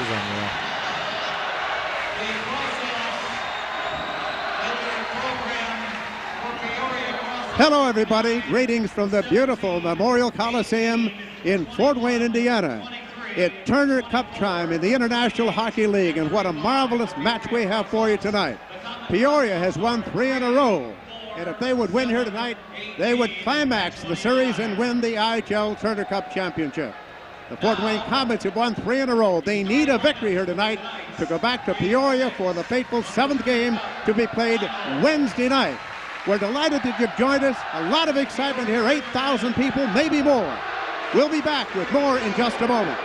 is unreal. Hello, everybody. Greetings from the beautiful Memorial Coliseum in Fort Wayne, Indiana. It's Turner Cup time in the International Hockey League, and what a marvelous match we have for you tonight. Peoria has won 3 in a row, and if they would win here tonight, they would climax the series and win the IHL Turner Cup championship. The Fort Wayne Komets have won 3 in a row. They need a victory here tonight to go back to Peoria for the fateful 7th game to be played Wednesday night. We're delighted that you've joined us. A lot of excitement here, 8,000 people, maybe more. We'll be back with more in just a moment.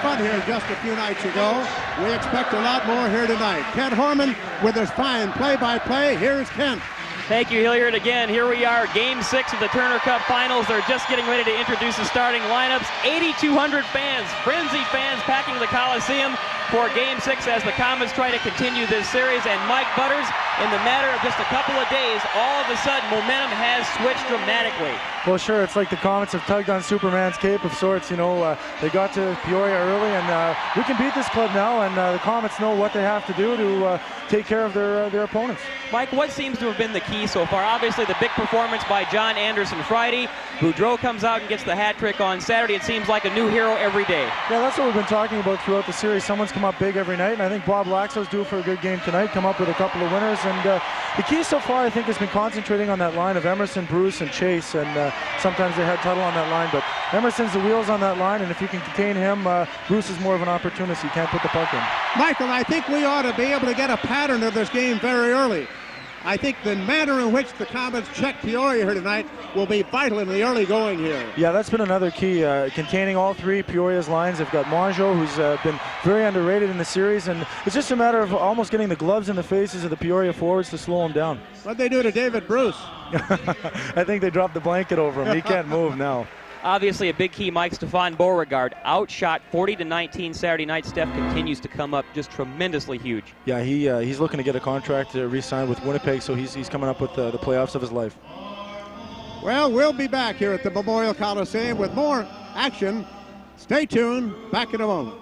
Fun here just a few nights ago. We expect a lot more here tonight. Kent Horman with his fine play-by-play. Here's Kent. Thank you, Hilliard. Again, here we are, Game 6 of the Turner Cup Finals. They're just getting ready to introduce the starting lineups. 8,200 fans, frenzied fans packing the Coliseum for Game 6 as the Komets try to continue this series. And Mike Butters, in the matter of just a couple of days, all of a sudden, momentum has switched dramatically. Well, sure, it's like the Komets have tugged on Superman's cape of sorts. You know, they got to Peoria early, and we can beat this club now, and the Komets know what they have to do to take care of their opponents. Mike, what seems to have been the key so far? Obviously, the big performance by John Anderson Friday. Boudreau comes out and gets the hat trick on Saturday. It seems like a new hero every day. Yeah, that's what we've been talking about throughout the series. Someone's come up big every night, and I think Bob Lakso's due for a good game tonight, come up with a couple of winners. And the key so far, I think, has been concentrating on that line of Emerson, Bruce, and Chase. And sometimes they had Tuttle on that line, but Emerson's the wheels on that line, and if you can contain him, Bruce is more of an opportunist. You can't put the puck in. Michael, I think we ought to be able to get a pattern of this game very early. I think the manner in which the Komets check Peoria here tonight will be vital in the early going here. Yeah, that's been another key, containing all three Peoria's lines. They've got Mongeau, who's been very underrated in the series, and it's just a matter of almost getting the gloves in the faces of the Peoria forwards to slow him down. What'd they do to David Bruce? I think they dropped the blanket over him. He can't move now. Obviously a big key, Mike. Stefan Beauregard outshot 40-19 Saturday night. Steph continues to come up just tremendously huge. Yeah, he's looking to get a contract to re-sign with Winnipeg, so he's coming up with the playoffs of his life. Well, we'll be back here at the Memorial Coliseum with more action. Stay tuned. Back in a moment.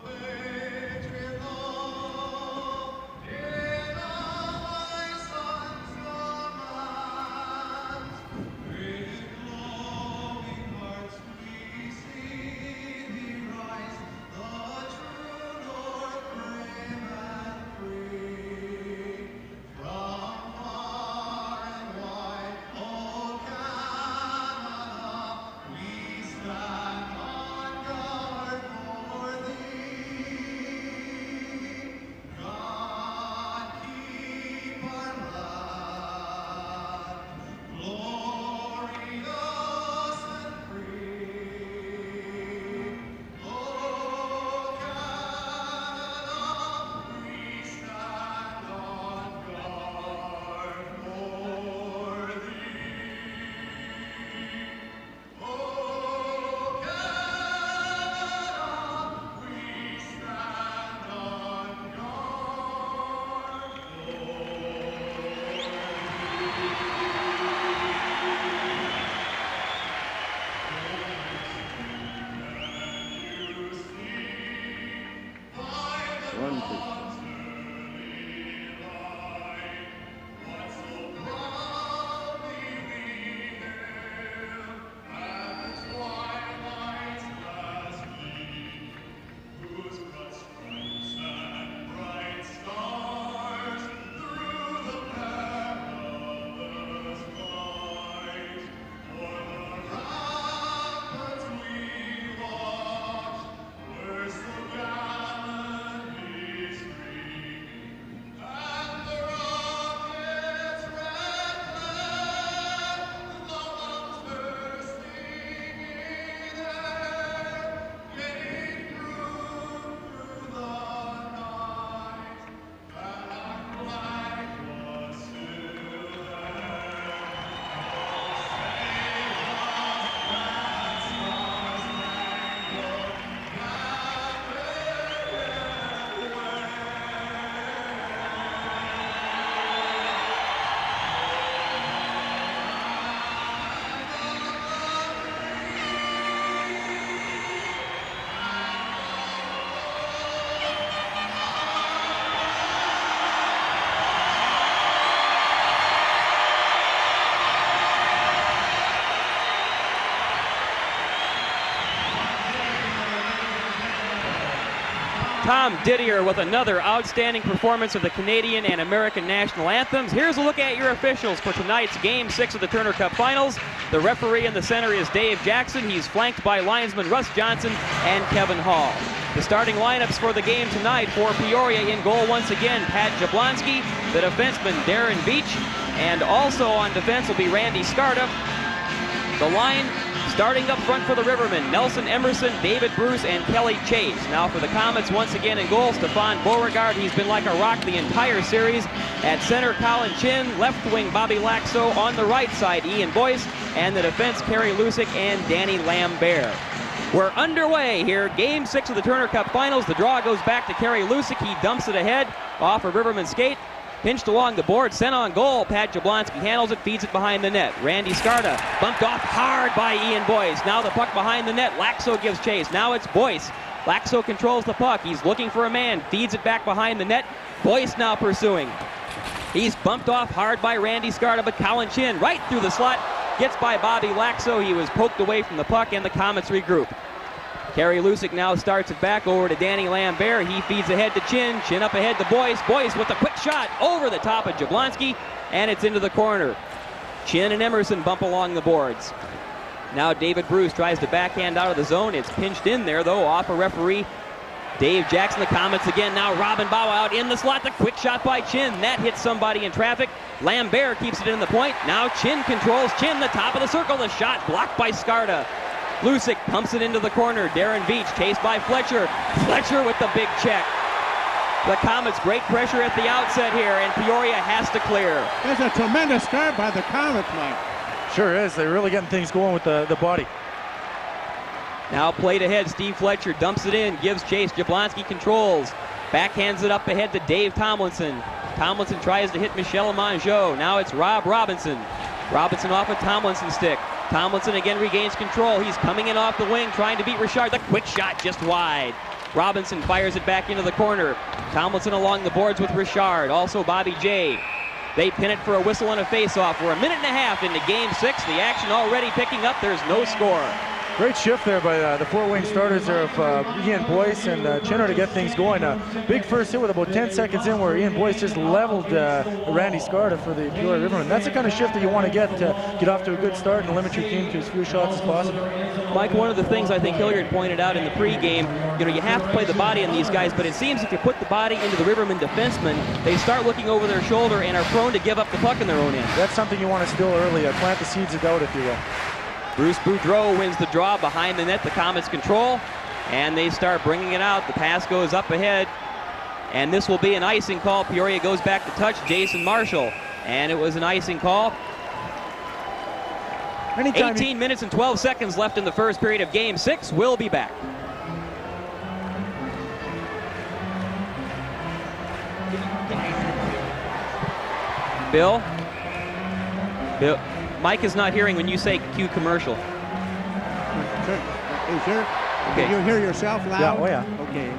Tom Didier with another outstanding performance of the Canadian and American national anthems. Here's a look at your officials for tonight's Game 6 of the Turner Cup Finals. The referee in the center is Dave Jackson. He's flanked by linesmen Russ Johnson and Kevin Hall. The starting lineups for the game tonight for Peoria: in goal once again, Pat Jablonski, the defenseman Darren Beach, and also on defense will be Randy Skarda. The line starting up front for the Rivermen: Nelson Emerson, David Bruce, and Kelly Chase. Now for the Comets, once again in goal, Stefan Beauregard. He's been like a rock the entire series. At center, Colin Chin. Left wing, Bobby Lakso. On the right side, Ian Boyce. And the defense, Kerry Lusick and Danny Lambear. We're underway here. Game 6 of the Turner Cup Finals. The draw goes back to Kerry Lusick. He dumps it ahead off a Riverman skate. Pinched along the board, sent on goal. Pat Jablonski handles it, feeds it behind the net. Randy Skarda bumped off hard by Ian Boyce. Now the puck behind the net. Lakso gives chase. Now it's Boyce. Lakso controls the puck. He's looking for a man. Feeds it back behind the net. Boyce now pursuing. He's bumped off hard by Randy Skarda, but Colin Chin right through the slot. Gets by Bobby Lakso. He was poked away from the puck, and the Comets regroup. Kerry Lusick now starts it back over to Danny Lambear. He feeds ahead to Chin. Chin up ahead to Boyce. Boyce with a quick shot over the top of Jablonski, and it's into the corner. Chin and Emerson bump along the boards. Now David Bruce tries to backhand out of the zone. It's pinched in there, though, off a referee. Dave Jackson, the Comets again. Now Robin Bow out in the slot. The quick shot by Chin. That hits somebody in traffic. Lambear keeps it in the point. Now Chin controls. Chin, the top of the circle. The shot blocked by Skarda. Lusick pumps it into the corner. Darren Beach chased by Fletcher. Fletcher with the big check. The Comets, great pressure at the outset here, and Peoria has to clear. There's a tremendous start by the Comets, Mike. Sure is. They're really getting things going with the body. Now played ahead. Steve Fletcher dumps it in, gives chase. Jablonski controls. Backhands it up ahead to Dave Tomlinson. Tomlinson tries to hit Michel Mongeau. Now it's Rob Robinson. Robinson off a Tomlinson stick. Tomlinson again regains control. He's coming in off the wing, trying to beat Richard. The quick shot just wide. Robinson fires it back into the corner. Tomlinson along the boards with Richard. Also Bobby J. They pin it for a whistle and a face-off. We're a minute and a half into Game 6. The action already picking up. There's no score. Great shift there by the four-wing starters there of Ian Boyce and Chinner to get things going. Big first hit with about 10 seconds in where Ian Boyce just leveled Randy Skarda for the Peoria Rivermen. That's the kind of shift that you want to get off to a good start and limit your team to as few shots as possible. Mike, one of the things I think Hilliard pointed out in the pregame, you have to play the body on these guys, but it seems if you put the body into the Rivermen defensemen, they start looking over their shoulder and are prone to give up the puck in their own end. That's something you want to still early. Plant the seeds of doubt, if you will. Bruce Boudreau wins the draw behind the net. The Comets control, and they start bringing it out. The pass goes up ahead, and this will be an icing call. Peoria goes back to touch Jason Marshall, and it was an icing call. 18 minutes and 12 seconds left in the first period of Game 6. We'll be back. Bill? Mike is not hearing when you say cue commercial. Sure. Sure. Okay. Can you hear yourself loud? Yeah, oh yeah. Okay.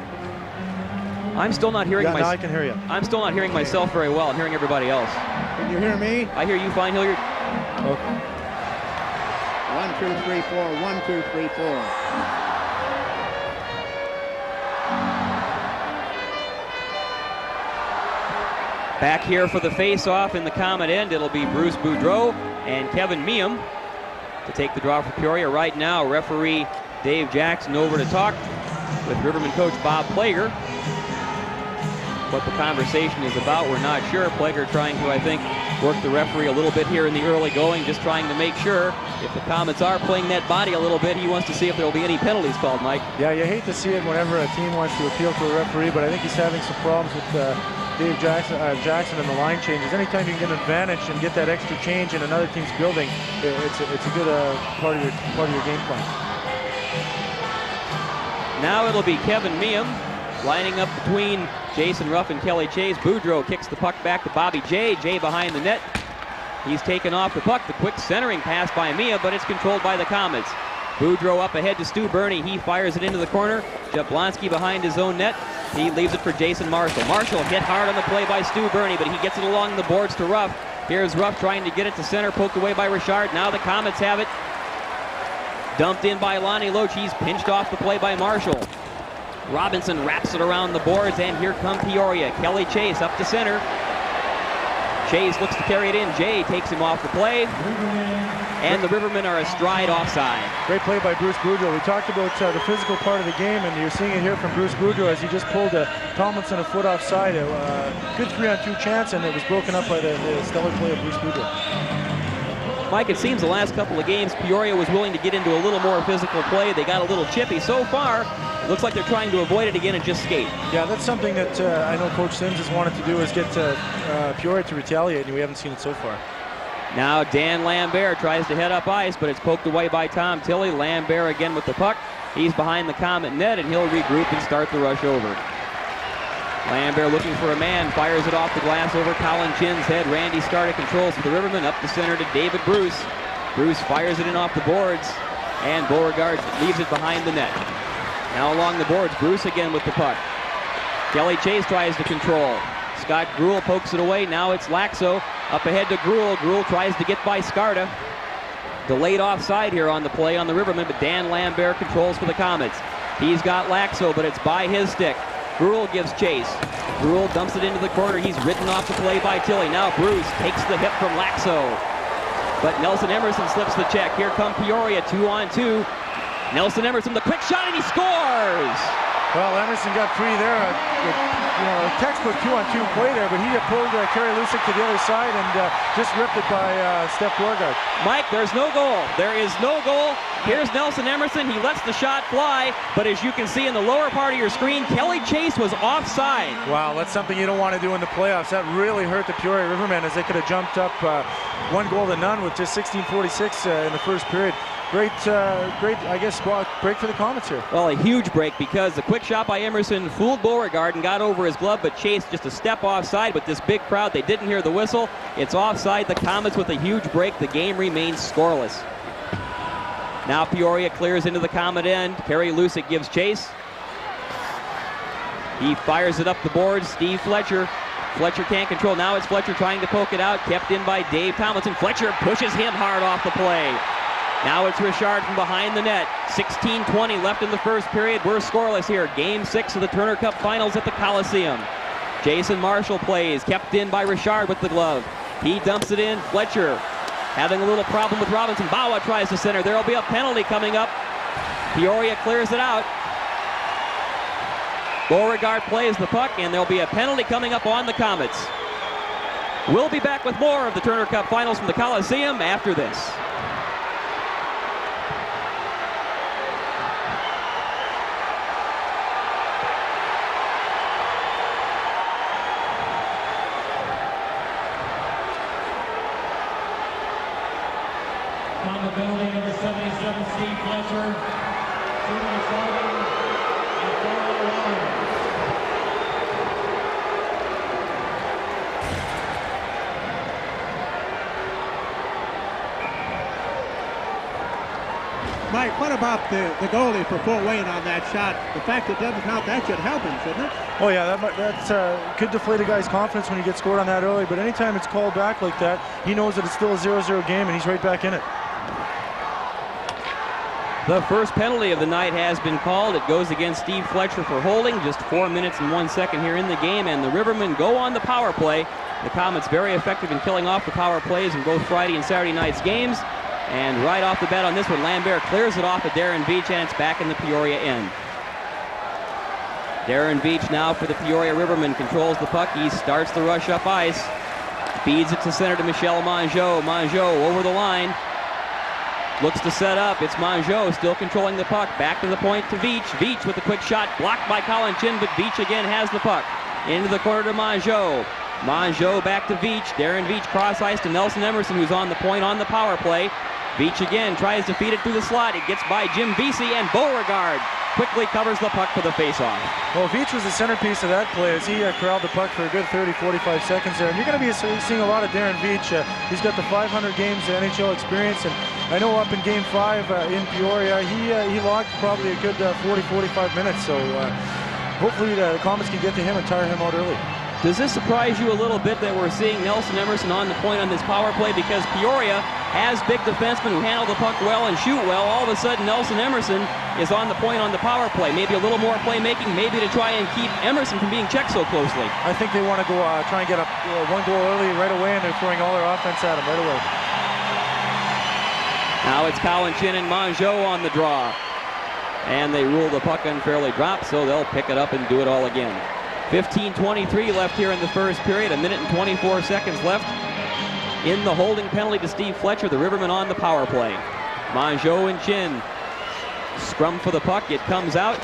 I'm still not hearing now I can hear you. I'm still not hearing myself very well. I'm hearing everybody else. Can you hear me? I hear you fine, Hilliard. Okay. 1, 2, 3, 4. 1, 2, 3, 4. Back here for the face-off in the Comet end, it'll be Bruce Boudreau and Kevin Meehan to take the draw for Peoria. Right now, referee Dave Jackson over to talk with Riverman coach Bob Plager. What the conversation is about, we're not sure. Plager trying to, I think, work the referee a little bit here in the early going, just trying to make sure if the Comets are playing that body a little bit, he wants to see if there will be any penalties called, Mike. Yeah, you hate to see it whenever a team wants to appeal to a referee, but I think he's having some problems with Dave Jackson and the line changes. Anytime you can get an advantage and get that extra change in another team's building, it's a good part of your game plan. Now it'll be Kevin Meehan lining up between Jason Ruff and Kelly Chase. Boudreau kicks the puck back to Bobby J. J behind the net. He's taken off the puck. The quick centering pass by Mia, but it's controlled by the Comets. Boudreau up ahead to Stu Burney. He fires it into the corner. Jablonski behind his own net. He leaves it for Jason Marshall. Marshall hit hard on the play by Stu Burney, but he gets it along the boards to Ruff. Here's Ruff trying to get it to center, poked away by Richard. Now the Comets have it. Dumped in by Lonnie Loach. He's pinched off the play by Marshall. Robinson wraps it around the boards, and here come Peoria. Kelly Chase up to center. Chase looks to carry it in. Jay takes him off the play. And the Rivermen are astride offside. Great play by Bruce Boudreau. We talked about the physical part of the game, and you're seeing it here from Bruce Boudreau as he just pulled Tomlinson a foot offside. Good 3-on-2 chance, and it was broken up by the stellar play of Bruce Boudreau. Mike, it seems the last couple of games, Peoria was willing to get into a little more physical play. They got a little chippy. So far, it looks like they're trying to avoid it again and just skate. Yeah, that's something that I know Coach Sims has wanted to do, is get Peoria to retaliate, and we haven't seen it so far. Now Dan Lambear tries to head up ice, but it's poked away by Tom Tilley. Lambear again with the puck. He's behind the Comet net, and he'll regroup and start the rush over. Lambear looking for a man, fires it off the glass over Colin Chinn's head. Randy Stardick controls for the Rivermen, up the center to David Bruce. Bruce fires it in off the boards, and Beauregard leaves it behind the net. Now along the boards, Bruce again with the puck. Kelly Chase tries to control. Scott Gruel pokes it away. Now it's Lakso up ahead to Gruel. Gruel tries to get by Skarda. Delayed offside here on the play on the Rivermen, but Dan Lambert controls for the Comets. He's got Lakso, but it's by his stick. Gruel gives chase. Gruel dumps it into the corner. He's ridden off the play by Tilley. Now Bruce takes the hit from Lakso. But Nelson Emerson slips the check. Here come Peoria, 2-on-2. Nelson Emerson, the quick shot, and he scores! Well, Emerson got free there. A textbook 2-on-2 play there, but he pulled Kerry Lusick to the other side and just ripped it by Steph Beauregard. Mike, there's no goal. There is no goal. Here's Nelson Emerson. He lets the shot fly, but as you can see in the lower part of your screen, Kelly Chase was offside. Wow, that's something you don't want to do in the playoffs. That really hurt the Peoria Rivermen, as they could have jumped up 1-0 with just 16:46 in the first period. Great, I guess, break for the Comets here. Well, a huge break, because the quick shot by Emerson fooled Beauregard and got over his glove, but Chase just a step offside. With this big crowd, they didn't hear the whistle. It's offside. The Comets with a huge break. The game remains scoreless. Now Peoria clears into the Comet end. Kerry Lusick gives chase. He fires it up the board. Steve Fletcher. Fletcher can't control. Now it's Fletcher trying to poke it out. Kept in by Dave Tomlinson. Fletcher pushes him hard off the play. Now it's Richard from behind the net. 16:20 left in the first period. We're scoreless here. Game 6 of the Turner Cup Finals at the Coliseum. Jason Marshall plays. Kept in by Richard with the glove. He dumps it in. Fletcher having a little problem with Robinson. Bawa tries to center. There will be a penalty coming up. Peoria clears it out. Beauregard plays the puck, and there'll be a penalty coming up on the Comets. We'll be back with more of the Turner Cup Finals from the Coliseum after this. On the penalty, number 77, Steve Fletcher. Mike, what about the goalie for Fort Wayne on that shot? The fact it doesn't count, that should help him, shouldn't it? Oh yeah, that could deflate a guy's confidence when he gets scored on that early, but anytime it's called back like that, he knows that it's still a 0-0 game, and he's right back in it. The first penalty of the night has been called. It goes against Steve Fletcher for holding. Just 4 minutes and 1 second here in the game, and the Rivermen go on the power play. The Comets very effective in killing off the power plays in both Friday and Saturday night's games. And right off the bat on this one, Lambert clears it off at Darren Beach, and it's back in the Peoria end. Darren Beach now for the Peoria Rivermen controls the puck. He starts the rush up ice. Feeds it to center to Michel Mongeau. Mongeau over the line. Looks to set up. It's Mongeau still controlling the puck. Back to the point to Veach. Veach with a quick shot. Blocked by Colin Chinn, but Veach again has the puck. Into the corner to Mongeau. Mongeau back to Veach. Darren Veach cross ice to Nelson Emerson, who's on the point on the power play. Veach again tries to feed it through the slot. It gets by Jim Vesey, and Beauregard quickly covers the puck for the faceoff. Well, Veach was the centerpiece of that play as he corralled the puck for a good 30-45 seconds there. And you're going to be seeing a lot of Darren Veach. He's got the 500 games NHL experience, and I know up in Game 5 in Peoria, he logged probably a good 40-45 minutes. So hopefully the Comets can get to him and tire him out early. Does this surprise you a little bit that we're seeing Nelson Emerson on the point on this power play? Because Peoria has big defensemen who handle the puck well and shoot well. All of a sudden, Nelson Emerson is on the point on the power play. Maybe a little more playmaking, maybe to try and keep Emerson from being checked so closely. I think they want to go try and get up one goal early right away, and they're throwing all their offense at him right away. Now it's Cowan, Chin, and Mongeau on the draw. And they rule the puck unfairly dropped, so they'll pick it up and do it all again. 15:23 left here in the first period. 1 minute and 24 seconds left. In the holding penalty to Steve Fletcher, the Rivermen on the power play. Mongeau and Chin scrum for the puck. It comes out.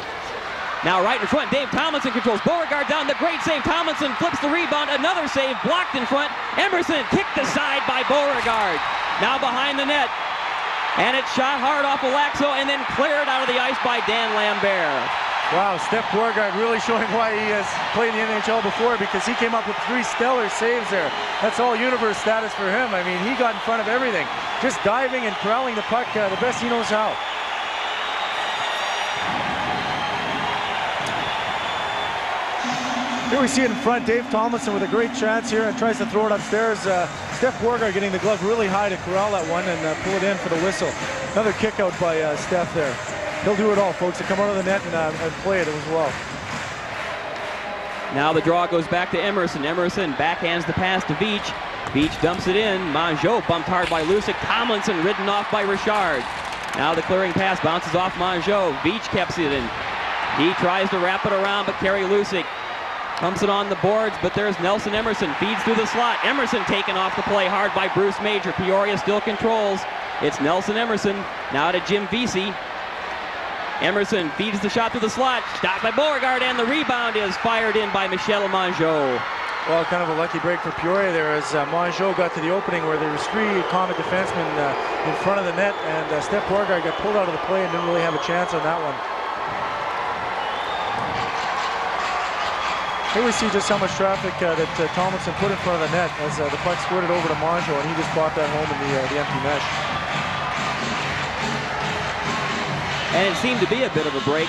Now right in front, Dave Tomlinson controls. Beauregard down, the great save. Tomlinson flips the rebound. Another save, blocked in front. Emerson kicked aside by Beauregard. Now behind the net. And it's shot hard off of Lakso and then cleared out of the ice by Dan Lambear. Wow, Steph Beauregard really showing why he has played in the NHL before, because he came up with 3 stellar saves there. That's all universe status for him. I mean, he got in front of everything. Just diving and corralling the puck the best he knows how. Here we see it in front. Dave Tomlinson with a great chance here and tries to throw it upstairs. Steph Beauregard getting the glove really high to corral that one and pull it in for the whistle. Another kick out by Steph there. He'll do it all, folks, to come out of the net and play it as well. Now the draw goes back to Emerson. Emerson backhands the pass to Veach. Veach dumps it in. Mongeau bumped hard by Lucic. Tomlinson ridden off by Richard. Now the clearing pass bounces off Mongeau. Veach keeps it in. He tries to wrap it around, but Kerry Lucic pumps it on the boards, but there's Nelson Emerson. Feeds through the slot. Emerson taken off the play hard by Bruce Major. Peoria still controls. It's Nelson Emerson. Now to Jim Vesey. Emerson feeds the shot through the slot. Stopped by Beauregard, and the rebound is fired in by Michel Mongeau. Well, kind of a lucky break for Peoria there as Mongeau got to the opening where there was 3 Comet defensemen in front of the net, and Steph Beauregard got pulled out of the play and didn't really have a chance on that one. Here we see just how much traffic that Tomlinson put in front of the net as the puck squirted over to Mongeau, and he just popped that home in the empty mesh. And it seemed to be a bit of a break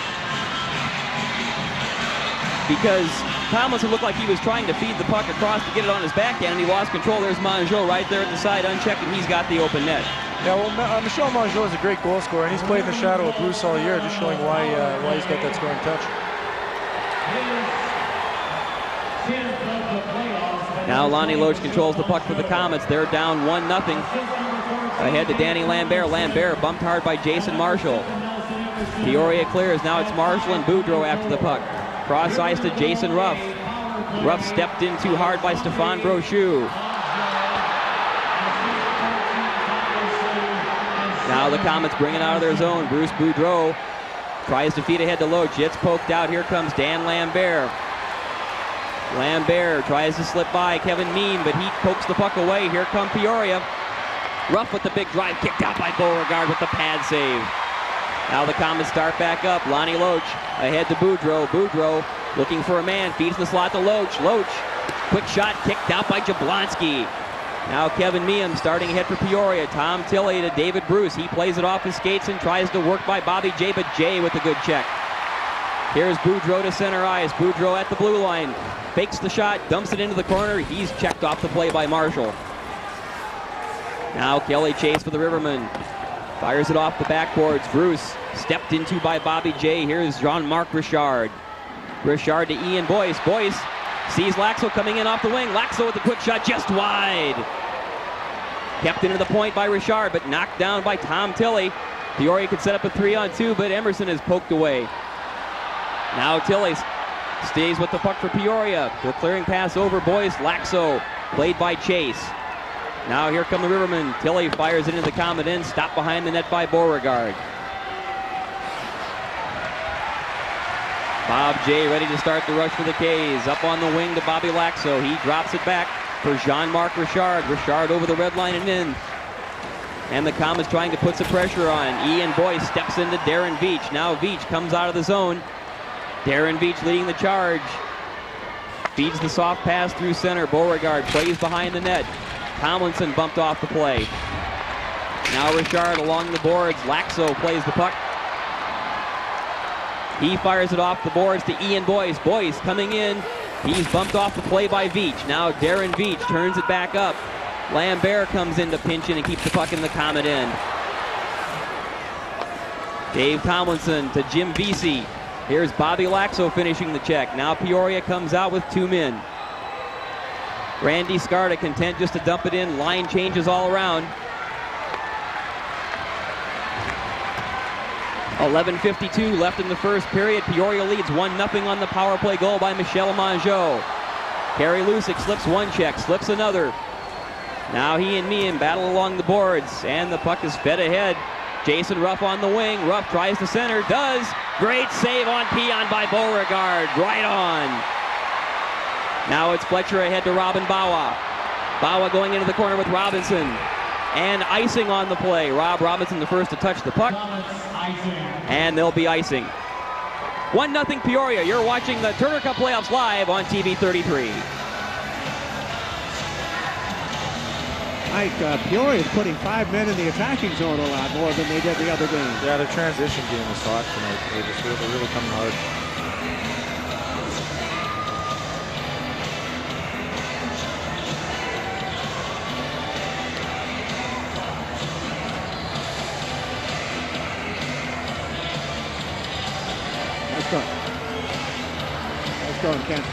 because Tomlinson looked like he was trying to feed the puck across to get it on his backhand, and he lost control. There's Mongeau right there at the side unchecked, and he's got the open net. Yeah, well, Michel Mongeau is a great goal scorer, and he's played in the shadow of Bruce all year, just showing why he's got that scoring touch. Now Lonnie Loach controls the puck for the Comets. They're down 1-0. Ahead to Danny Lambert. Lambert bumped hard by Jason Marshall. Peoria clears. Now it's Marshall and Boudreau after the puck. Cross ice to Jason Ruff. Ruff stepped in too hard by Stéphane Brochu. Now the Comets bring it out of their zone. Bruce Boudreau tries to feed ahead to Loach. It's poked out. Here comes Dan Lambert. Lambert tries to slip by Kevin Mean, but he pokes the puck away. Here come Peoria. Ruff with the big drive, kicked out by Beauregard with the pad save. Now the Comets start back up. Lonnie Loach ahead to Boudreau. Boudreau looking for a man, feeds the slot to Loach. Loach, quick shot, kicked out by Jablonski. Now Kevin Meehan starting ahead for Peoria. Tom Tilley to David Bruce. He plays it off his skates and tries to work by Bobby Jay, but Jay with a good check. Here's Boudreau to center ice. Boudreau at the blue line. Fakes the shot, dumps it into the corner. He's checked off the play by Marshall. Now Kelly Chase for the Rivermen. Fires it off the backboards. Bruce stepped into by Bobby Jay. Here's Jean-Marc Richard. Richard to Ian Boyce. Boyce sees Lakso coming in off the wing. Lakso with a quick shot just wide. Kept into the point by Richard, but knocked down by Tom Tilley. Peoria could set up a 3-on-2, but Emerson is poked away. Now Tilley stays with the puck for Peoria. The clearing pass over Boyce. Lakso played by Chase. Now here come the Rivermen. Tilley fires it into the Comet end. Stopped behind the net by Beauregard. Bob Jay ready to start the rush for the K's. Up on the wing to Bobby Lakso. He drops it back for Jean-Marc Richard. Richard over the red line and in. And the Comets trying to put some pressure on. Ian Boyce steps into Darren Veach. Now Veach comes out of the zone. Darren Veach leading the charge. Feeds the soft pass through center. Beauregard plays behind the net. Tomlinson bumped off the play. Now Richard along the boards. Lakso plays the puck. He fires it off the boards to Ian Boyce. Boyce coming in. He's bumped off the play by Veach. Now Darren Veach turns it back up. Lambear comes in to pinch in and keeps the puck in the Comet end. Dave Tomlinson to Jim Vesey. Here's Bobby Lakso finishing the check. Now Peoria comes out with 2 men. Randy Scarta content just to dump it in. Line changes all around. 11:52 left in the first period. Peoria leads 1-0 on the power play goal by Michel Mongeau. Kerry Lusick slips one check, slips another. Now he and Meehan battle along the boards, and the puck is fed ahead. Jason Ruff on the wing. Ruff tries to center, does. Great save on Peon by Beauregard. Right on. Now it's Fletcher ahead to Robin Bawa. Bawa going into the corner with Robinson. And icing on the play. Rob Robinson the first to touch the puck. And there'll be icing. 1-0 Peoria. You're watching the Turner Cup playoffs live on TV 33. Mike, Peoria is putting 5 men in the attacking zone a lot more than they did the other game. Yeah, the transition game is hot tonight. They're really coming hard. Let's go, Kent.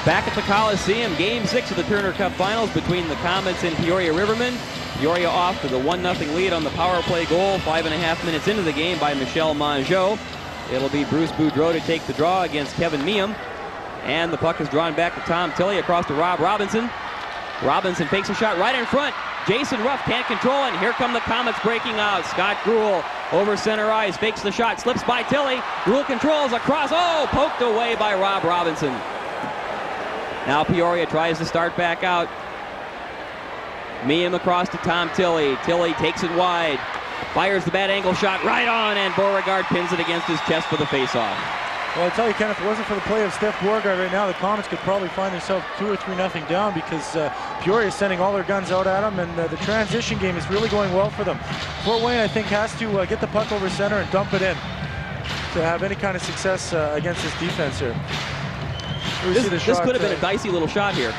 Back at the Coliseum, Game 6 of the Turner Cup Finals between the Komets and Peoria Rivermen. Peoria off to the 1-0 lead on the power play goal 5.5 minutes into the game by Michel Mongeau. It'll be Bruce Boudreau to take the draw against Kevin Meehan. And the puck is drawn back to Tom Tilley across to Rob Robinson. Robinson fakes a shot right in front. Jason Ruff can't control it, and here come the Komets breaking out. Scott Gruel over center ice, fakes the shot, slips by Tilley. Gruel controls across, poked away by Rob Robinson. Now Peoria tries to start back out. Meehan across to Tom Tilley. Tilley takes it wide, fires the bad angle shot right on, and Beauregard pins it against his chest for the faceoff. Well, I tell you, Ken, if it wasn't for the play of Steph Beauregard right now, the Komets could probably find themselves 2 or 3-0 down, because Peoria is sending all their guns out at them, and the transition game is really going well for them. Fort Wayne, I think, has to get the puck over center and dump it in to have any kind of success against this defense here. This could have been a dicey little shot here.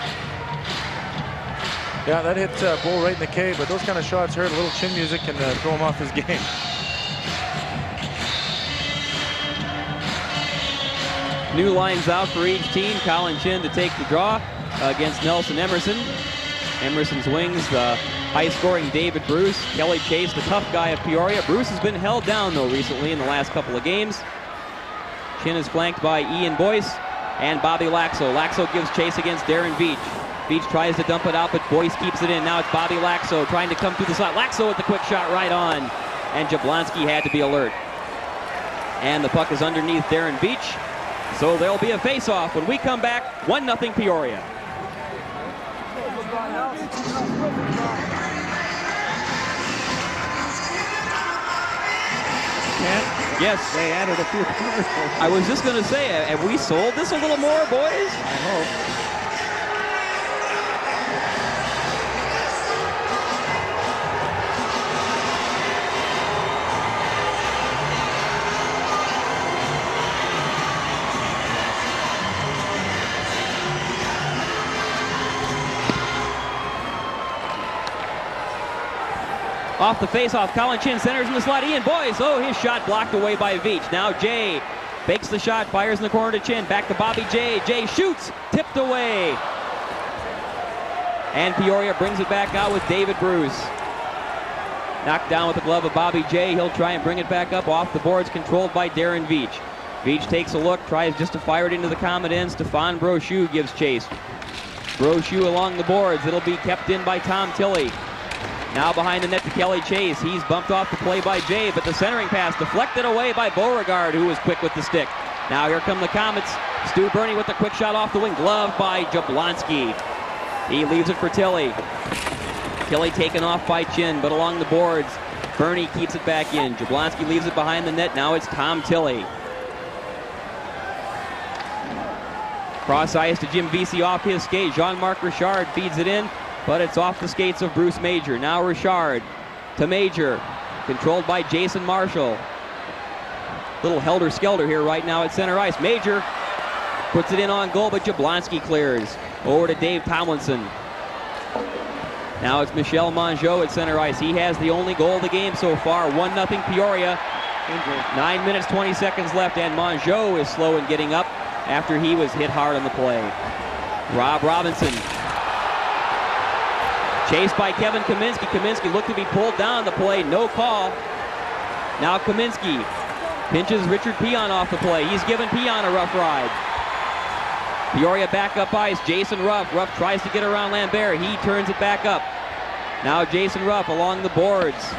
Yeah, that hit Bull right in the K, but those kind of shots hurt. A little chin music can throw him off his game. New lines out for each team. Colin Chin to take the draw against Nelson Emerson. Emerson's wings, the high-scoring David Bruce. Kelly Chase, the tough guy of Peoria. Bruce has been held down, though, recently in the last couple of games. Chin is flanked by Ian Boyce and Bobby Lakso. Lakso gives chase against Darren Veach. Veach tries to dump it out, but Boyce keeps it in. Now it's Bobby Lakso trying to come through the slot. Lakso with the quick shot right on, and Jablonski had to be alert. And the puck is underneath Darren Veach, so there'll be a face-off when we come back. 1-0 Peoria. Yes. They added a few commercials. I was just going to say, have we sold this a little more, boys? I hope. Off the face-off, Colin Chin centers in the slot. Ian Boyce, his shot blocked away by Veach. Now Jay fakes the shot, fires in the corner to Chin. Back to Bobby Jay. Jay shoots, tipped away. And Peoria brings it back out with David Bruce. Knocked down with the glove of Bobby Jay. He'll try and bring it back up off the boards, controlled by Darren Veach. Veach takes a look, tries just to fire it into the Comet end. Stefan Brochu gives chase. Brochu along the boards. It'll be kept in by Tom Tilley. Now behind the net to Kelly Chase. He's bumped off the play by Jay, but the centering pass deflected away by Beauregard, who was quick with the stick. Now here come the Komets. Stu Burney with the quick shot off the wing. Glove by Jablonski. He leaves it for Tilley. Tilley taken off by Chin, but along the boards, Burney keeps it back in. Jablonski leaves it behind the net. Now it's Tom Tilley. Cross ice to Jim Vesey off his skate. Jean-Marc Richard feeds it in, but it's off the skates of Bruce Major. Now Richard to Major, controlled by Jason Marshall. Little helter-skelter here right now at center ice. Major puts it in on goal, but Jablonski clears. Over to Dave Tomlinson. Now it's Michel Mongeau at center ice. He has the only goal of the game so far. 1-0 Peoria. 9 minutes, 20 seconds left, and Mongeau is slow in getting up after he was hit hard on the play. Rob Robinson. Chased by Kevin Kaminsky. Kaminsky looked to be pulled down the play. No call. Now Kaminsky pinches Richard Peon off the play. He's given Peon a rough ride. Peoria back up ice. Jason Ruff. Ruff tries to get around Lambert. He turns it back up. Now Jason Ruff along the boards.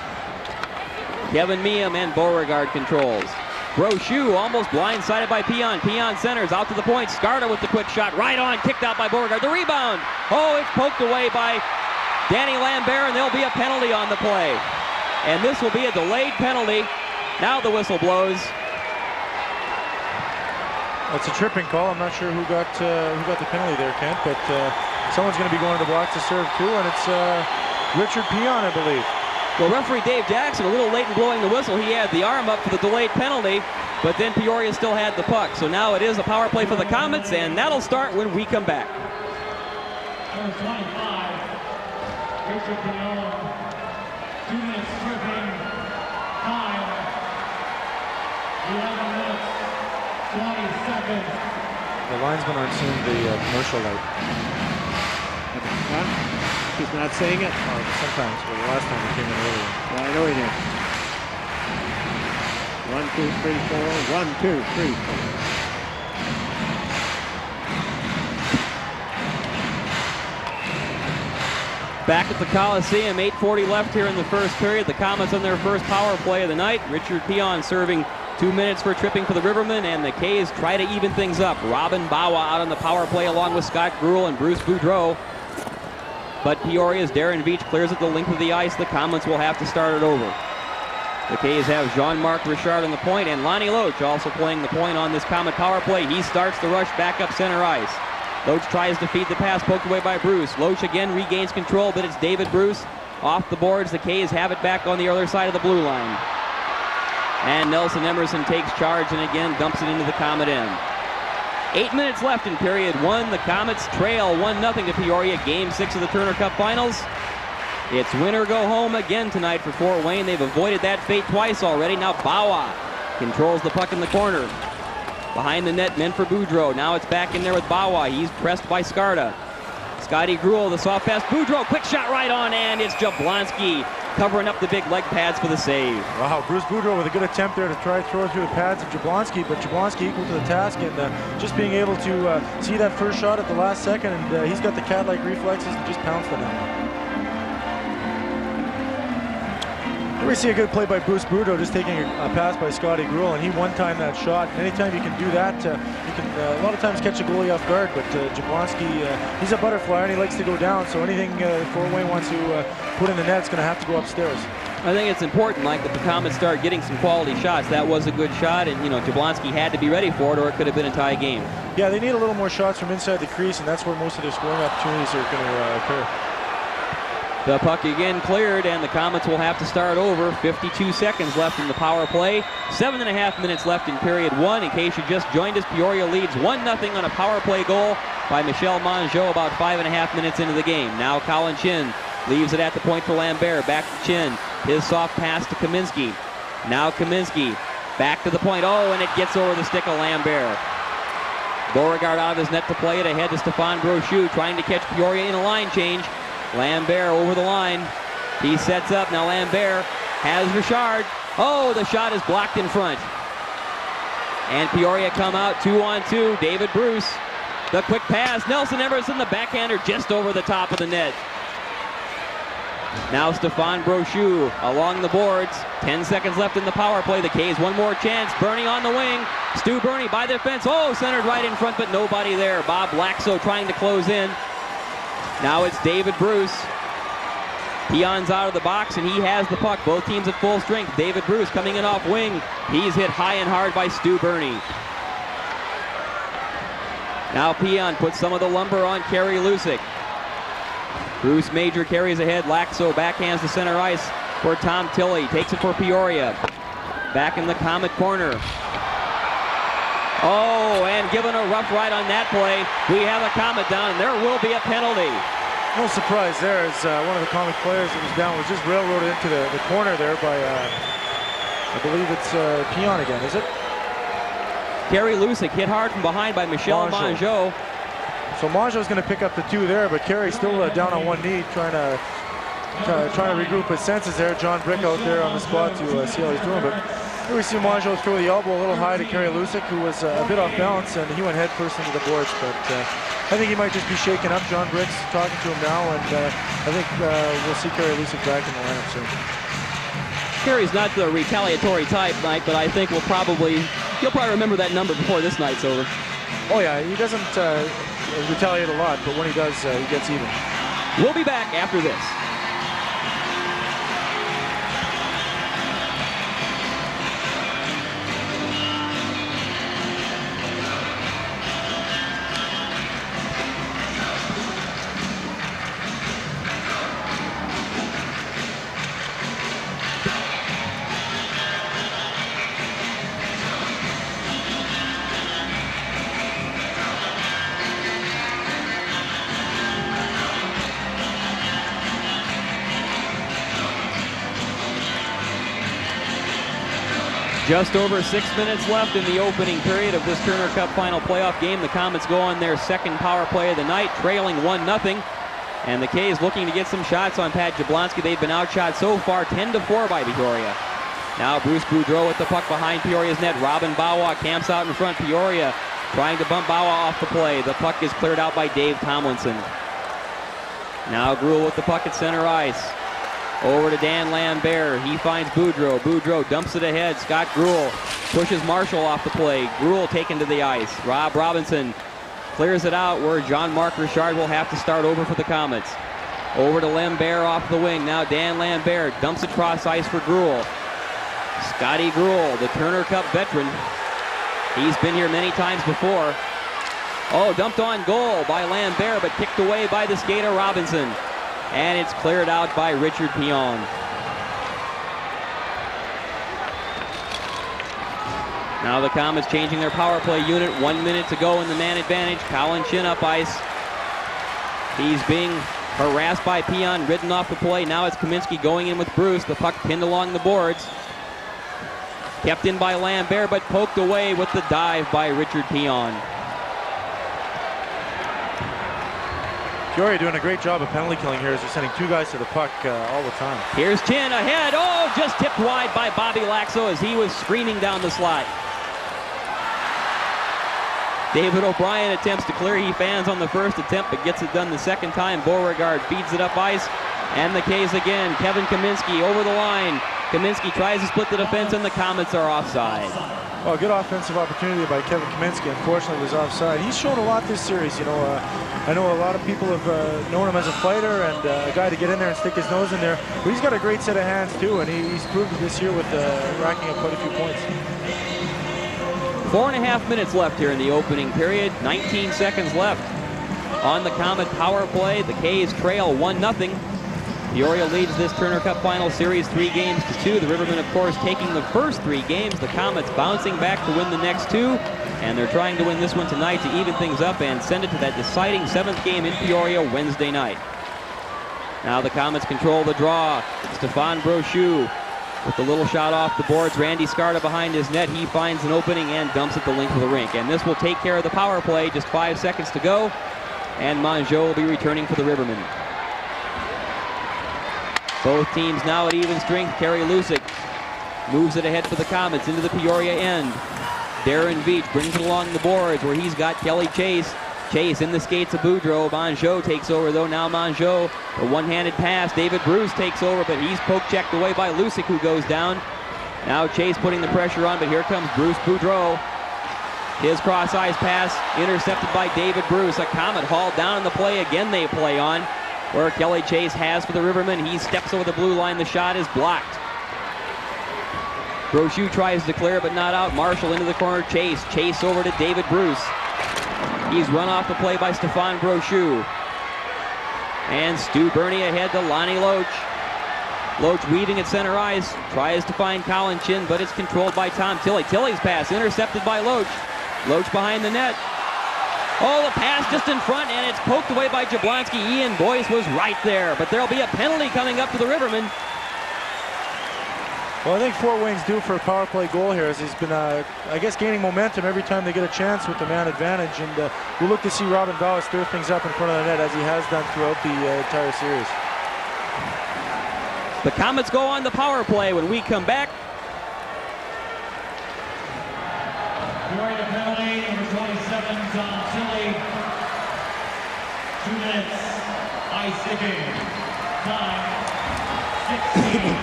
Kevin Meehan and Beauregard controls. Brochu almost blindsided by Peon. Peon centers out to the point. Skarda with the quick shot. Right on. Kicked out by Beauregard. The rebound. Oh, it's poked away by Danny Lambert, and there'll be a penalty on the play. And this will be a delayed penalty. Now the whistle blows. It's a tripping call. I'm not sure who got the penalty there, Kent, but someone's going to be going to the box to serve too, and it's Richard Peon, I believe. Well, referee Dave Jackson, a little late in blowing the whistle. He had the arm up for the delayed penalty, but then Peoria still had the puck. So now it is a power play for the Comets, and that'll start when we come back. Number 25, Richard Peon, 2 minutes stripping time, 11 minutes, 20 seconds. The linesmen aren't seeing the commercial light. Huh? He's not saying it? Sometimes, but the last time he came in earlier. Well, I know he did. 1, 2, 3, 4. 1, 2, 3, 4. Back at the Coliseum, 8:40 left here in the first period. The Comets on their first power play of the night. Richard Peon serving 2 minutes for tripping for the Rivermen, and the K's try to even things up. Robin Bawa out on the power play along with Scott Gruel and Bruce Boudreau. But Peoria's Darren Veach clears it the length of the ice. The Comets will have to start it over. The K's have Jean-Marc Richard on the point, and Lonnie Loach also playing the point on this Comet power play. He starts the rush back up center ice. Loach tries to feed the pass, poked away by Bruce. Loach again regains control, but it's David Bruce off the boards. The K's have it back on the other side of the blue line. And Nelson Emerson takes charge and again dumps it into the Comet end. 8 minutes left in period 1. The Comets trail 1-0 to Peoria, Game 6 of the Turner Cup Finals. It's win or go home again tonight for Fort Wayne. They've avoided that fate twice already. Now Bawa controls the puck in the corner. Behind the net, meant for Boudreau. Now it's back in there with Bawa. He's pressed by Skarda. Scotty Gruel, the soft pass. Boudreau, quick shot right on, and it's Jablonski covering up the big leg pads for the save. Wow, Bruce Boudreau with a good attempt there to try to throw through the pads of Jablonski, but Jablonski equal to the task, and just being able to see that first shot at the last second, and he's got the cat-like reflexes and just pounced on him. We see a good play by Bruce Boudreau, just taking a pass by Scotty Gruel, and he one-timed that shot. And anytime you can do that, you can a lot of times catch a goalie off guard. But Jablonski, he's a butterfly and he likes to go down. So anything Fort Wayne wants to put in the net is going to have to go upstairs. I think it's important, Mike, that the Comets start getting some quality shots. That was a good shot, and Jablonski had to be ready for it, or it could have been a tie game. Yeah, they need a little more shots from inside the crease, and that's where most of their scoring opportunities are going to occur. The puck again cleared, and the Comets will have to start over. 52 seconds left in the power play. 7.5 minutes left in period 1. In case you just joined us, Peoria leads 1-0 on a power play goal by Michel Mongeau about 5.5 minutes into the game. Now Colin Chin leaves it at the point for Lambert. Back to Chin. His soft pass to Kaminsky. Now Kaminsky back to the point. Oh, and it gets over the stick of Lambert. Beauregard out of his net to play it ahead to Stefan Brochu, trying to catch Peoria in a line change. Lambert over the line. He sets up. Now Lambert has Richard. Oh, the shot is blocked in front. And Peoria come out 2-on-2. David Bruce. The quick pass. Nelson Emerson, the backhander, just over the top of the net. Now Stefan Brochu along the boards. 10 seconds left in the power play. The K's one more chance. Bernie on the wing. Stu Bernie by the fence. Oh, centered right in front, but nobody there. Bob Lakso trying to close in. Now it's David Bruce. Peon's out of the box, and he has the puck. Both teams at full strength. David Bruce coming in off wing. He's hit high and hard by Stu Bernie. Now Peon puts some of the lumber on Kerry Lusick. Bruce Major carries ahead. Lakso backhands to center ice for Tom Tilley. Takes it for Peoria. Back in the Comet corner. Oh, and given a rough ride on that play, we have a Comet down, and there will be a penalty. No surprise there, as one of the Comet players that was down was just railroaded into the corner there by, I believe it's Peon again, is it? Kerry Lusick hit hard from behind by Michel Mongeau. So Mongeau's going to pick up the 2 there, but Kerry's still down on one knee, trying to regroup his senses there. John Brick out there on the spot to see how he's doing. But here we see Mongeau throw the elbow a little high to Kerry Lusick, who was a bit off balance, and he went head first into the boards. But I think he might just be shaken up. John Brick's talking to him now, and I think we'll see Kerry Lusick back in the lineup soon. Kerry's not the retaliatory type, Mike, but I think he'll probably remember that number before this night's over. Oh yeah, he doesn't retaliate a lot, but when he does, he gets even. We'll be back after this. Just over 6 minutes left in the opening period of this Turner Cup final playoff game. The Comets go on their second power play of the night, trailing 1-0. And the K's looking to get some shots on Pat Jablonski. They've been outshot so far 10-4 by Peoria. Now Bruce Boudreau with the puck behind Peoria's net. Robin Bawa camps out in front. Peoria trying to bump Bawa off the play. The puck is cleared out by Dave Tomlinson. Now Gruel with the puck at center ice. Over to Dan Lambert. He finds Boudreau. Boudreau dumps it ahead. Scott Gruel pushes Marshall off the play. Gruel taken to the ice. Rob Robinson clears it out where Jean-Marc Richard will have to start over for the Comets. Over to Lambert off the wing. Now Dan Lambert dumps it cross ice for Gruel. Scotty Gruel, the Turner Cup veteran. He's been here many times before. Oh, dumped on goal by Lambert, but kicked away by the skater Robinson. And it's cleared out by Richard Peon. Now the Comets changing their power play unit. 1 minute to go in the man advantage. Colin Chin up ice. He's being harassed by Peon, ridden off the play. Now it's Kaminsky going in with Bruce. The puck pinned along the boards. Kept in by Lambert, but poked away with the dive by Richard Peon. Peoria doing a great job of penalty killing here as they're sending 2 guys to the puck all the time. Here's Chin ahead. Oh, just tipped wide by Bobby Lakso as he was screaming down the slot. David O'Brien attempts to clear. He fans on the first attempt, but gets it done the second time. Beauregard feeds it up ice. And the K's again. Kevin Kaminsky over the line. Kaminsky tries to split the defense, and the Comets are offside. Well, good offensive opportunity by Kevin Kaminsky. Unfortunately, was offside. He's shown a lot this series. You know, I know a lot of people have known him as a fighter and a guy to get in there and stick his nose in there. But he's got a great set of hands too, and he's proved it this year with racking up quite a few points. 4.5 minutes left here in the opening period. 19 seconds left on the Comet power play. The K's trail 1-0. Peoria leads this Turner Cup final series 3-2. The Rivermen, of course, taking the first 3 games. The Comets bouncing back to win the next 2. And they're trying to win this one tonight to even things up and send it to that deciding 7th game in Peoria Wednesday night. Now the Comets control the draw. Stefan Brochu with the little shot off the boards. Randy Scarda behind his net. He finds an opening and dumps it the length of the rink. And this will take care of the power play. Just 5 seconds to go. And Mongeau will be returning for the Rivermen. Both teams now at even strength. Kerry Lusick moves it ahead for the Comets into the Peoria end. Darren Veach brings it along the boards where he's got Kelly Chase. Chase in the skates of Boudreau. Mongeau takes over though. Now Mongeau, a one-handed pass. David Bruce takes over, but he's poke-checked away by Lusick, who goes down. Now Chase putting the pressure on, but here comes Bruce Boudreau. His cross-ice pass intercepted by David Bruce. A Comet hauled down in the play. Again they play on. Where Kelly Chase has for the Rivermen. He steps over the blue line. The shot is blocked. Brochu tries to clear, but not out. Marshall into the corner. Chase over to David Bruce. He's run off the play by Stefan Brochu. And Stu Burney ahead to Lonnie Loach. Loach weaving at center ice. Tries to find Colin Chin, but it's controlled by Tom Tilley. Tilley's pass intercepted by Loach. Loach behind the net. Oh, the pass just in front, and it's poked away by Jablonski. Ian Boyce was right there, but there'll be a penalty coming up to the Rivermen. Well, I think Fort Wayne's due for a power play goal here, as he's been, I guess, gaining momentum every time they get a chance with the man advantage. And we'll look to see Robin Bowers stir things up in front of the net, as he has done throughout the entire series. The Comets go on the power play when we come back. Peoria penalty, number 27, Tom Tilley. 2 minutes, ice ticking. Time, 16:45.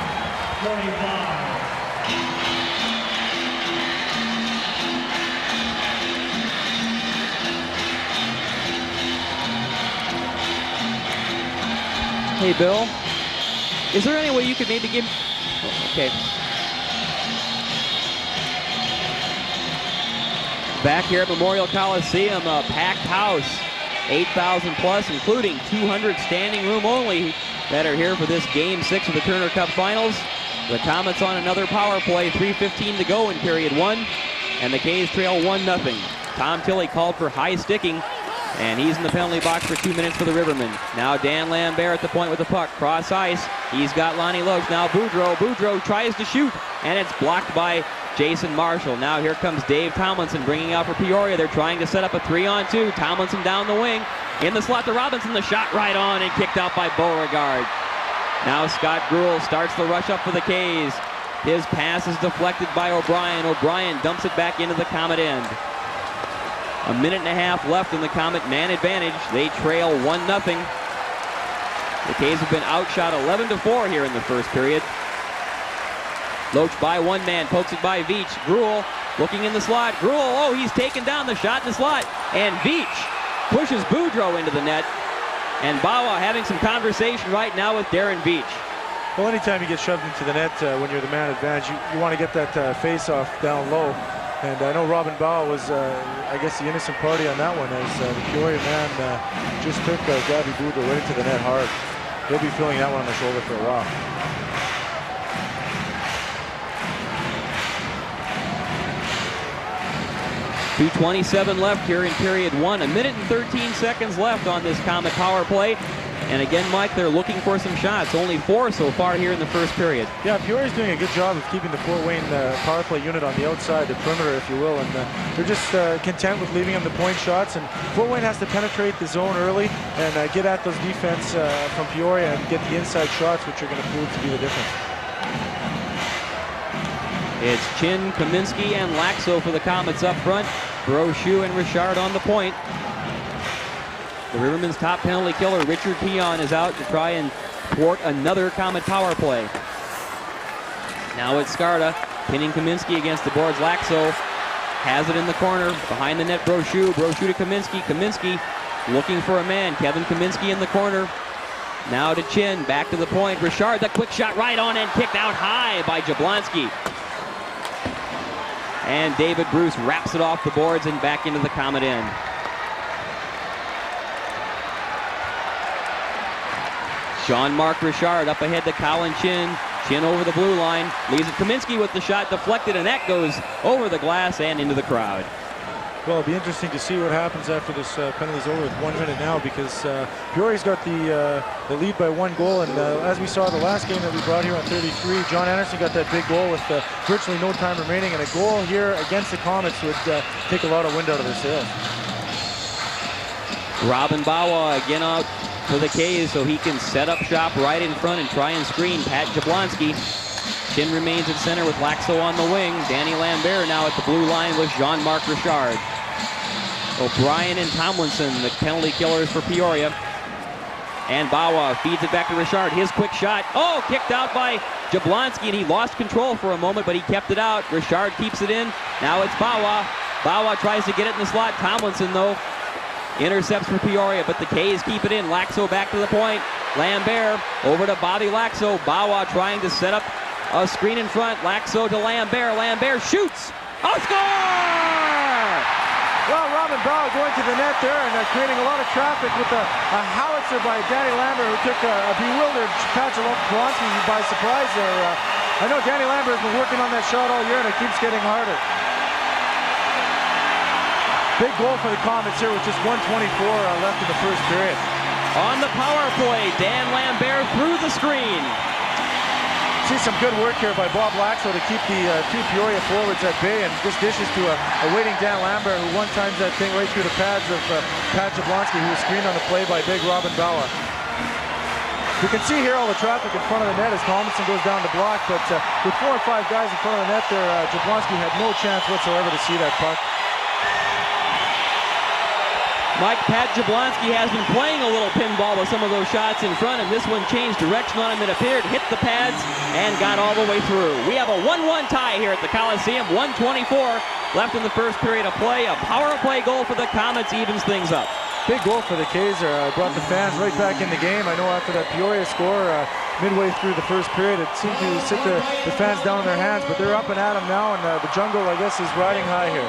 Hey, Bill, is there any way you could maybe give... Oh, okay. Back here at Memorial Coliseum, a packed house, 8,000 plus, including 200 standing room only that are here for this Game 6 of the Turner Cup Finals. The Comets on another power play, 3:15 to go in period 1, and the K's trail 1-0. Tom Tilley called for high sticking, and he's in the penalty box for 2 minutes for the Rivermen. Now Dan Lambert at the point with the puck, cross ice. He's got Lonnie Loach. Now Boudreau. Boudreau tries to shoot, and it's blocked by Jason Marshall. Now here comes Dave Tomlinson bringing out for Peoria. They're trying to set up a 3-on-2. Tomlinson down the wing. In the slot to Robinson. The shot right on and kicked out by Beauregard. Now Scott Gruel starts the rush up for the K's. His pass is deflected by O'Brien. O'Brien dumps it back into the Comet end. A minute and a half left in the Comet man advantage. They trail 1-0. The K's have been outshot 11-4 here in the first period. Loach by one man, pokes it by Veach. Gruel looking in the slot. Gruel, oh, he's taken down the shot in the slot. And Veach pushes Boudreau into the net. And Bawa having some conversation right now with Darren Veach. Well, anytime you get shoved into the net when you're the man advantage, you want to get that face-off down low. And I know Robin Bawa was, I guess, the innocent party on that one, as the Peoria man just took Gabby Boudreau right into the net hard. He'll be feeling that one on the shoulder for a while. .227 left here in period 1. A minute and 13 seconds left on this Comet power play. And again, Mike, they're looking for some shots. Only 4 so far here in the first period. Yeah, Peoria's doing a good job of keeping the Fort Wayne power play unit on the outside, the perimeter, if you will. And they're just content with leaving them the point shots. And Fort Wayne has to penetrate the zone early and get at those defense from Peoria and get the inside shots, which are going to prove to be the difference. It's Chin, Kaminsky, and Lakso for the Comets up front. Brochu and Richard on the point. The Rivermen's top penalty killer, Richard Keon, is out to try and thwart another Comet power play. Now it's Skarda, pinning Kaminsky against the boards. Lakso has it in the corner. Behind the net, Brochu. Brochu to Kaminsky. Kaminsky looking for a man. Kevin Kaminsky in the corner. Now to Chin, back to the point. Richard, the quick shot right on and kicked out high by Jablonski. And David Bruce wraps it off the boards and back into the Comet end. Jean-Marc Richard up ahead to Colin Chin. Chin over the blue line. Leaves it Kaminsky with the shot deflected, and that goes over the glass and into the crowd. Well, it'll be interesting to see what happens after this penalty's over with 1 minute now, because Peoria's got the lead by 1 goal, and as we saw the last game that we brought here on 33, John Anderson got that big goal with virtually no time remaining, and a goal here against the Comets would take a lot of wind out of their sails. Robin Bawa again out for the K's so he can set up shop right in front and try and screen Pat Jablonski. Chin remains at center with Lakso on the wing. Danny Lambert now at the blue line with Jean-Marc Richard. O'Brien and Tomlinson, the penalty killers for Peoria. And Bawa feeds it back to Richard. His quick shot. Oh, kicked out by Jablonski, and he lost control for a moment, but he kept it out. Richard keeps it in. Now it's Bawa. Bawa tries to get it in the slot. Tomlinson, though, intercepts for Peoria, but the K's keep it in. Lakso back to the point. Lambert over to Bobby Lakso. Bawa trying to set up a screen in front. Lakso to Lambert. Lambert shoots. Oh, score! Well, Robin Bawa going to the net there and creating a lot of traffic with a howitzer by Danny Lambert, who took a bewildered Pat Jablonski by surprise there. I know Danny Lambert has been working on that shot all year, and it keeps getting harder. Big goal for the Komets here with just 1:24 left in the first period. On the power play, Dan Lambert through the screen. See some good work here by Bob Lakso to keep the two Peoria forwards at bay, and just dishes to a waiting Dan Lambert, who one-times that thing right through the pads of Pat Jablonski, who was screened on the play by big Robin Bauer. You can see here all the traffic in front of the net as Tomlinson goes down to block, but with 4 or 5 guys in front of the net there, Jablonski had no chance whatsoever to see that puck. Mike, Pat Jablonski has been playing a little pinball with some of those shots in front, and this one changed direction on him. It appeared, hit the pads, and got all the way through. We have a 1-1 tie here at the Coliseum. 1:24 left in the first period of play. A power play goal for the Komets evens things up. Big goal for the Kaiser. Brought the fans right back in the game. I know after that Peoria score, midway through the first period, it seemed to sit the fans down on their hands, but they're up and at them now, and the jungle, I guess, is riding high here.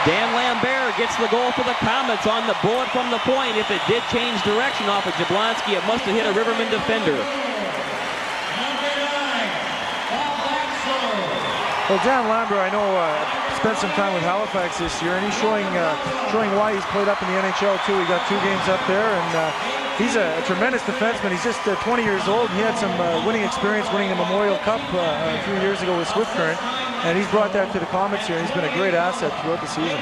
Dan Lambert gets the goal for the Komets on the bullet from the point. If it did change direction off of Jablonski, it must have hit a Rivermen defender. Well, Dan Lambert, I know, spent some time with Halifax this year, and he's showing why he's played up in the NHL too. He got 2 games up there, and he's a tremendous defenseman. He's just 20 years old, and he had some winning experience winning the Memorial Cup a few years ago with Swift Current. And he's brought that to the Komets here. He's been a great asset throughout the season.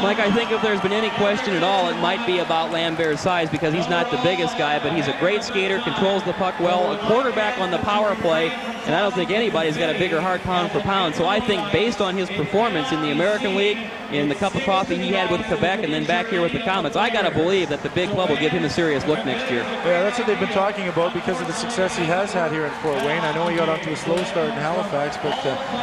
Mike, I think if there's been any question at all, it might be about Lambert's size, because he's not the biggest guy, but he's a great skater, controls the puck well, a quarterback on the power play, and I don't think anybody's got a bigger heart pound for pound. So I think based on his performance in the American League, in the cup of coffee he had with Quebec, and then back here with the Komets, I got to believe that the big club will give him a serious look next year. Yeah, that's what they've been talking about because of the success he has had here in Fort Wayne. I know he got off to a slow start in Halifax, but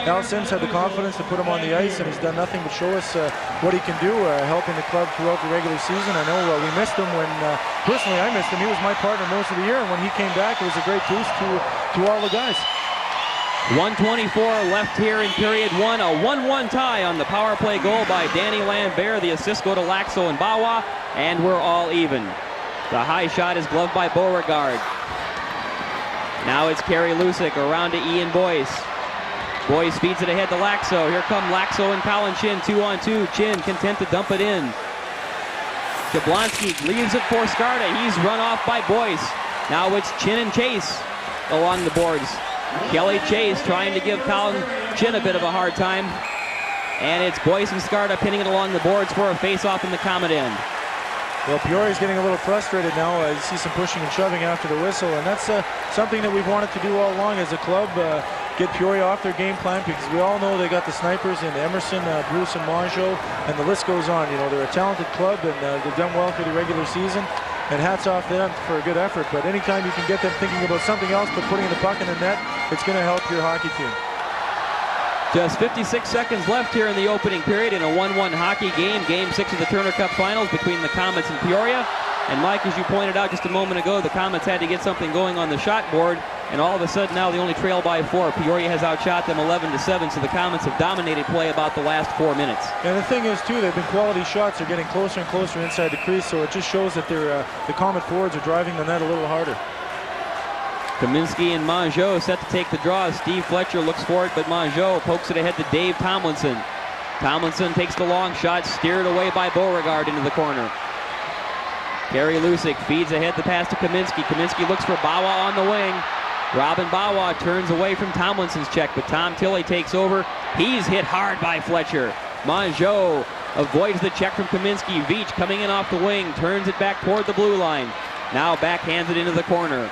Al Sims had the confidence to put him on the ice, and he's done nothing but show us what he can do, helping the club throughout the regular season. I know we missed him when, personally I missed him. He was my partner most of the year, and when he came back, it was a great boost to all the guys. 1:24 left here in period 1. A 1-1 tie on the power play goal by Danny Lambert. The assists go to Lakso and Bawa, and we're all even. The high shot is gloved by Beauregard. Now it's Kerry Lusick around to Ian Boyce. Boyce feeds it ahead to Lakso. Here come Lakso and Colin Chin, 2-on-2. Chin content to dump it in. Jablonski leaves it for Skarda. He's run off by Boyce. Now it's Chin and Chase along the boards. Kelly Chase trying to give Colin Chin a bit of a hard time. And it's Boyce and Skarda pinning it along the boards for a face-off in the Komet end. Well, Peoria's getting a little frustrated now. You see some pushing and shoving after the whistle, and that's something that we've wanted to do all along as a club, get Peoria off their game plan, because we all know they got the snipers in Emerson, Bruce, and Mongeau, and the list goes on. You know, they're a talented club, and they've done well through the regular season, and hats off to them for a good effort. But anytime you can get them thinking about something else but putting the puck in the net, it's going to help your hockey team. Just 56 seconds left here in the opening period in a 1-1 hockey game. Game 6 of the Turner Cup Finals between the Komets and Peoria. And Mike, as you pointed out just a moment ago, the Komets had to get something going on the shot board. And all of a sudden now they only trail by 4. Peoria has outshot them 11-7, so the Komets have dominated play about the last 4 minutes. And the thing is, too, they've been quality shots. They're getting closer and closer inside the crease, so it just shows that the Komet forwards are driving the net a little harder. Kaminsky and Mongeau set to take the draw. Steve Fletcher looks for it, but Mongeau pokes it ahead to Dave Tomlinson. Tomlinson takes the long shot, steered away by Beauregard into the corner. Kerry Lusick feeds ahead the pass to Kaminsky. Kaminsky looks for Bawa on the wing. Robin Bawa turns away from Tomlinson's check, but Tom Tilley takes over. He's hit hard by Fletcher. Mongeau avoids the check from Kaminsky. Veach coming in off the wing, turns it back toward the blue line. Now backhands it into the corner.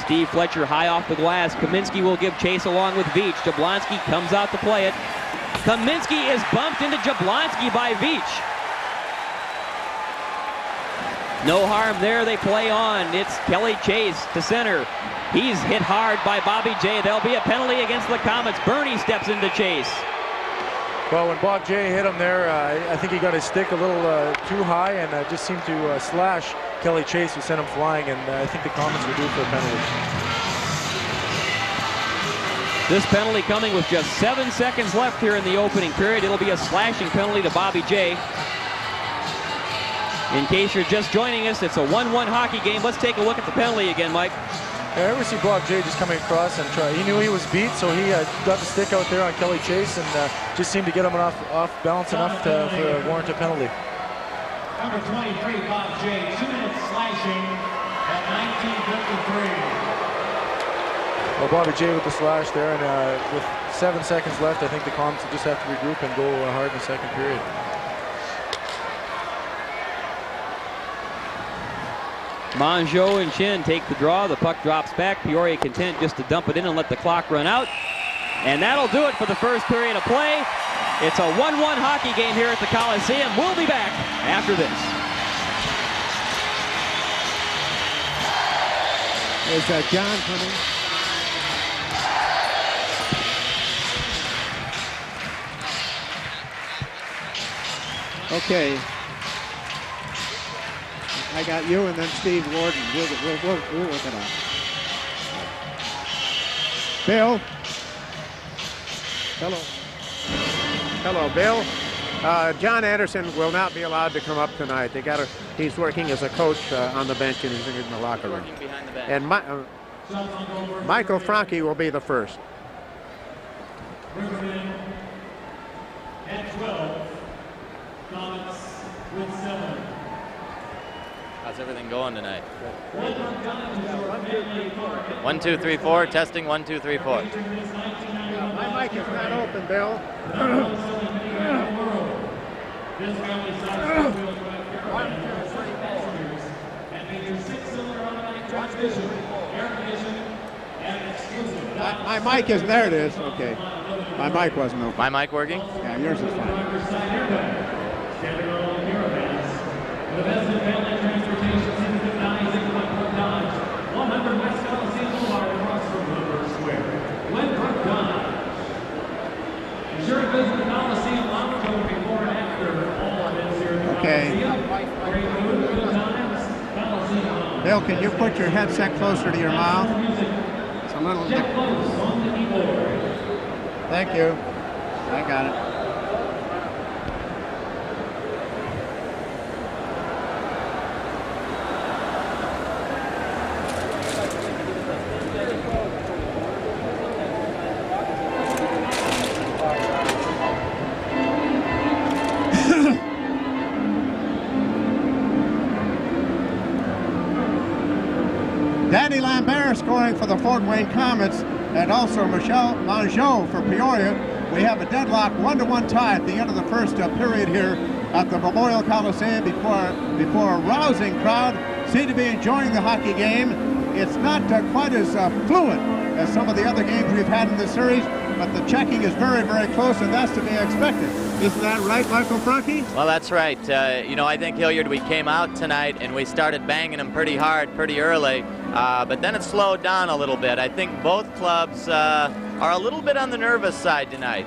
Steve Fletcher high off the glass. Kaminsky will give chase along with Veach. Jablonski comes out to play it. Kaminsky is bumped into Jablonski by Veach. No harm there, they play on. It's Kelly Chase to center. He's hit hard by Bobby J. There'll be a penalty against the Komets. Bernie steps into Chase. Well, when Bob J hit him there, I think he got his stick a little too high and just seemed to slash Kelly Chase, who sent him flying, and I think the Komets were due for a penalty. This penalty coming with just 7 seconds left here in the opening period. It'll be a slashing penalty to Bobby J. In case you're just joining us, it's a 1-1 hockey game. Let's take a look at the penalty again, Mike. Yeah, I ever see Bob J just coming across and try. He knew he was beat, so he got the stick out there on Kelly Chase and just seemed to get him off balance enough to warrant a penalty. Number 23, Bob J, 2 minutes slashing at 19:53. Well, Bobby J with the slash there, and with 7 seconds left, I think the Comets just have to regroup and go hard in the second period. Mongeau and Chin take the draw. The puck drops back. Peoria content just to dump it in and let the clock run out. And that'll do it for the first period of play. It's a 1-1 hockey game here at the Coliseum. We'll be back after this. Is John coming? Okay. I got you and then Steve Warden. We'll work it out. Bill. Hello. Hello, Bill. John Anderson will not be allowed to come up tonight. He's working as a coach on the bench and he's in the locker room. Working behind the bench. And Michael Franke will be the first. Rivermen at 12. Comets with 7. How's everything going tonight? 1, 2, 3, 4. Testing 1, 2, 3, 4. My mic is not open, Bill. This family size wheel drive and features 6-cylinder automatic transmission, air conditioning, and exclusive. My mic is there. It is. Okay. My mic wasn't open. My mic working? Yeah, yours is fine. Standing along the caravans. The best in family transportation since the 90s in Glenbrook Dodge. 100 West Coliseum Boulevard across from Glenbrook Square. Glenbrook Dodge. Ensure to visit the Coliseum lounge room before and after all events here at the Okay. Coliseum. Great food, good times, Coliseum Lounge. Bill, can you put your headset closer to your mouth? It's a little. Check close on the keyboard. Thank you. I got it. Danny Lambert scoring for the Fort Wayne Comets, and also Michel Mongeau for Peoria. We have a deadlock 1-1 tie at the end of the first period here at the Memorial Coliseum before a rousing crowd seem to be enjoying the hockey game. It's not quite as fluid as some of the other games we've had in this series, but the checking is very, very close, and that's to be expected. Isn't that right, Michael Franke? Well, that's right. You know, I think, Hilliard, we came out tonight and we started banging them pretty hard, pretty early, but then it slowed down a little bit. I think both clubs are a little bit on the nervous side tonight.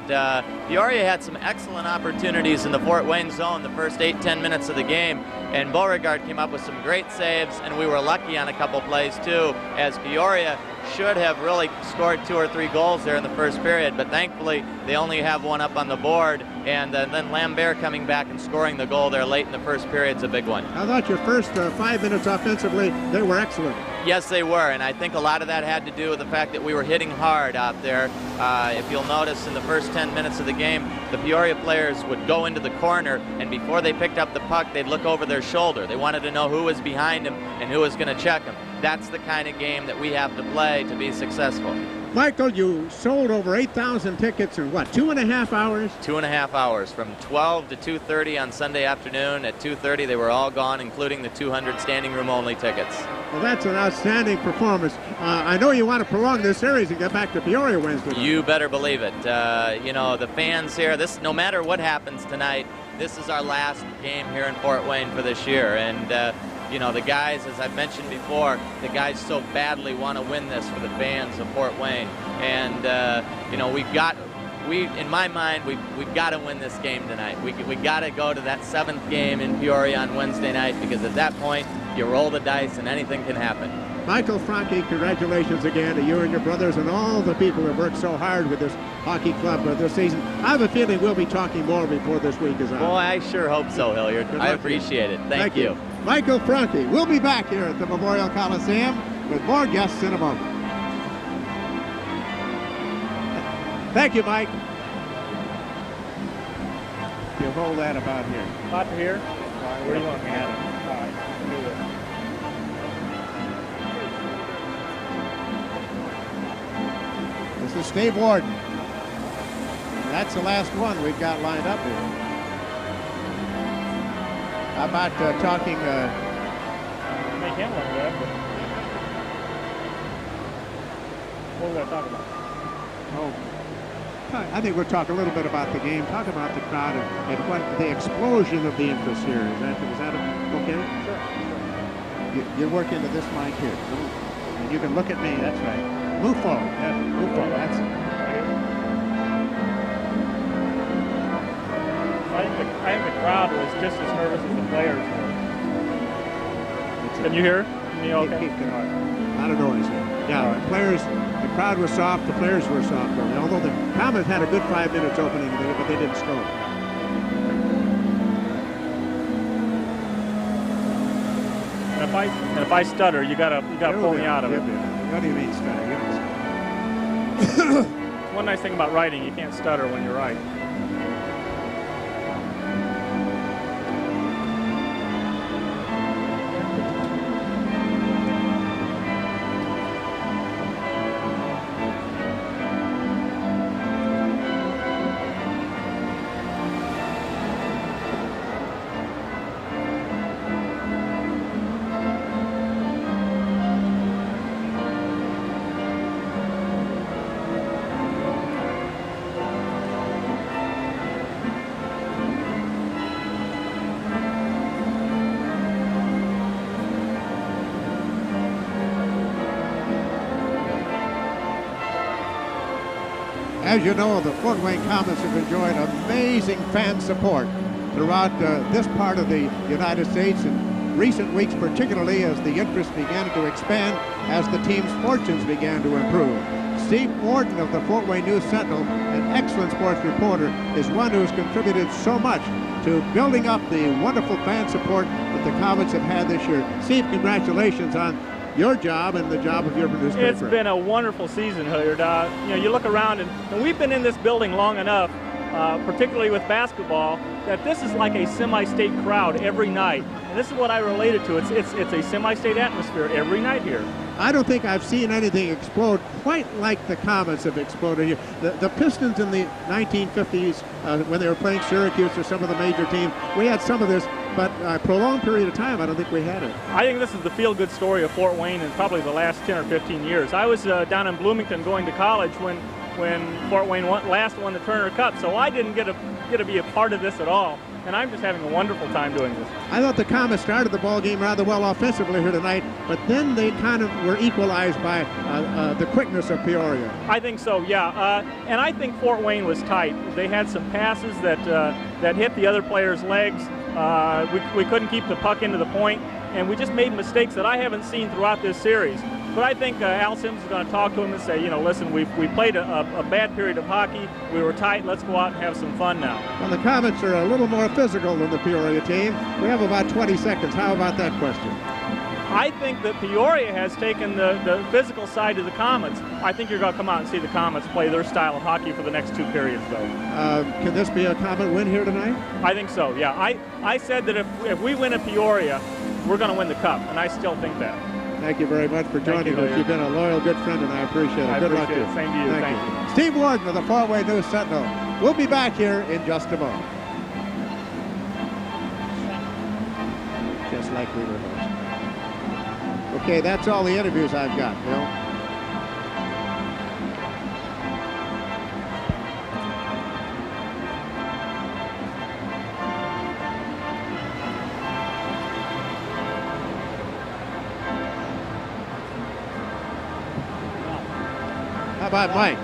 Peoria had some excellent opportunities in the Fort Wayne zone the first 8-10 minutes of the game, and Beauregard came up with some great saves, and we were lucky on a couple plays too, as Peoria should have really scored 2 or 3 goals there in the first period, but thankfully they only have one up on the board, and then Lambear coming back and scoring the goal there late in the first period is a big one. I thought your first 5 minutes offensively, they were excellent. Yes, they were, and I think a lot of that had to do with the fact that we were hitting hard out there. If you'll notice, in the first 10 minutes of the game, the Peoria players would go into the corner, and before they picked up the puck, they'd look over their shoulder. They wanted to know who was behind them and who was going to check them. That's the kind of game that we have to play to be successful. Michael, you sold over 8,000 tickets in what, 2.5 hours? 2.5 hours, from 12 to 2:30 on Sunday afternoon. At 2:30, they were all gone, including the 200 standing room only tickets. Well, that's an outstanding performance. I know you want to prolong this series and get back to Peoria Wednesday night. You better believe it. You know, the fans here, no matter what happens tonight, this is our last game here in Fort Wayne for this year. And, you know, the guys, as I've mentioned before, the guys so badly want to win this for the fans of Fort Wayne. And, you know, in my mind, we've got to win this game tonight. We got to go to that 7th game in Peoria on Wednesday night, because at that point, you roll the dice and anything can happen. Michael Franke, congratulations again to you and your brothers and all the people who worked so hard with this hockey club this season. I have a feeling we'll be talking more before this week is out. Boy, I sure hope so, Hilliard. I appreciate it. Thank you. Michael Franke. We'll be back here at the Memorial Coliseum with more guests in a moment. Thank you, Mike. You hold that about here. About to here? All right, where do you want me at it? All right, do this. This is Steve Warden. That's the last one we've got lined up here. How about talking? Make him look good, but what are we going to talk about? Oh, I think we'll talk a little bit about the game. Talk about the crowd and what the explosion of the interest here. Is that okay? Sure. You work into this mic here. And you can look at me. That's right. Move forward. Yeah, move forward. That's it. I think the crowd was just as nervous as the players were. Can you hear? Me okay? Keep going. A lot of noise here. Yeah, right. The crowd was soft, the players were soft. Although the Comets had a good 5 minutes opening, but they didn't score. And if I stutter, you gotta pull me out of it. What do you mean stutter? One nice thing about writing, you can't stutter when you write. As you know, the Fort Wayne Comets have enjoyed amazing fan support throughout this part of the United States in recent weeks, particularly as the interest began to expand, as the team's fortunes began to improve. Steve Warden of the Fort Wayne News Sentinel, an excellent sports reporter, is one who has contributed so much to building up the wonderful fan support that the Comets have had this year. Steve, congratulations on your job and the job of your producer. It's been a wonderful season, Hilliard. You look around, and we've been in this building long enough, particularly with basketball, that this is like a semi-state crowd every night. And this is what I related to. It's a semi-state atmosphere every night here. I don't think I've seen anything explode quite like the Comets have exploded here. The Pistons in the 1950s, when they were playing Syracuse or some of the major teams, we had some of this, but a prolonged period of time, I don't think we had it. I think this is the feel-good story of Fort Wayne in probably the last 10 or 15 years. I was down in Bloomington going to college when Fort Wayne last won the Turner Cup, so I didn't get to be a part of this at all. And I'm just having a wonderful time doing this. I thought the Comets started the ball game rather well offensively here tonight, but then they kind of were equalized by the quickness of Peoria. I think so, yeah. And I think Fort Wayne was tight. They had some passes that hit the other players' legs. We couldn't keep the puck into the point, and we just made mistakes that I haven't seen throughout this series. But I think Al Sims is going to talk to him and say, listen, we played a bad period of hockey. We were tight. Let's go out and have some fun now. Well, the Comets are a little more physical than the Peoria team. We have about 20 seconds. How about that question? I think that Peoria has taken the physical side to the Comets. I think you're going to come out and see the Comets play their style of hockey for the next 2 periods, though. Can this be a Comet win here tonight? I think so, yeah. I said that if we win at Peoria, we're going to win the Cup, and I still think that. Thank you very much for joining us. You've been a loyal, good friend, and I appreciate it. Good luck to you. Same to you. Thank you. Steve Warden of the Fort Wayne News Sentinel. We'll be back here in just a moment. Just like we rehearsed. Okay, that's all the interviews I've got, Bill. How about Mike?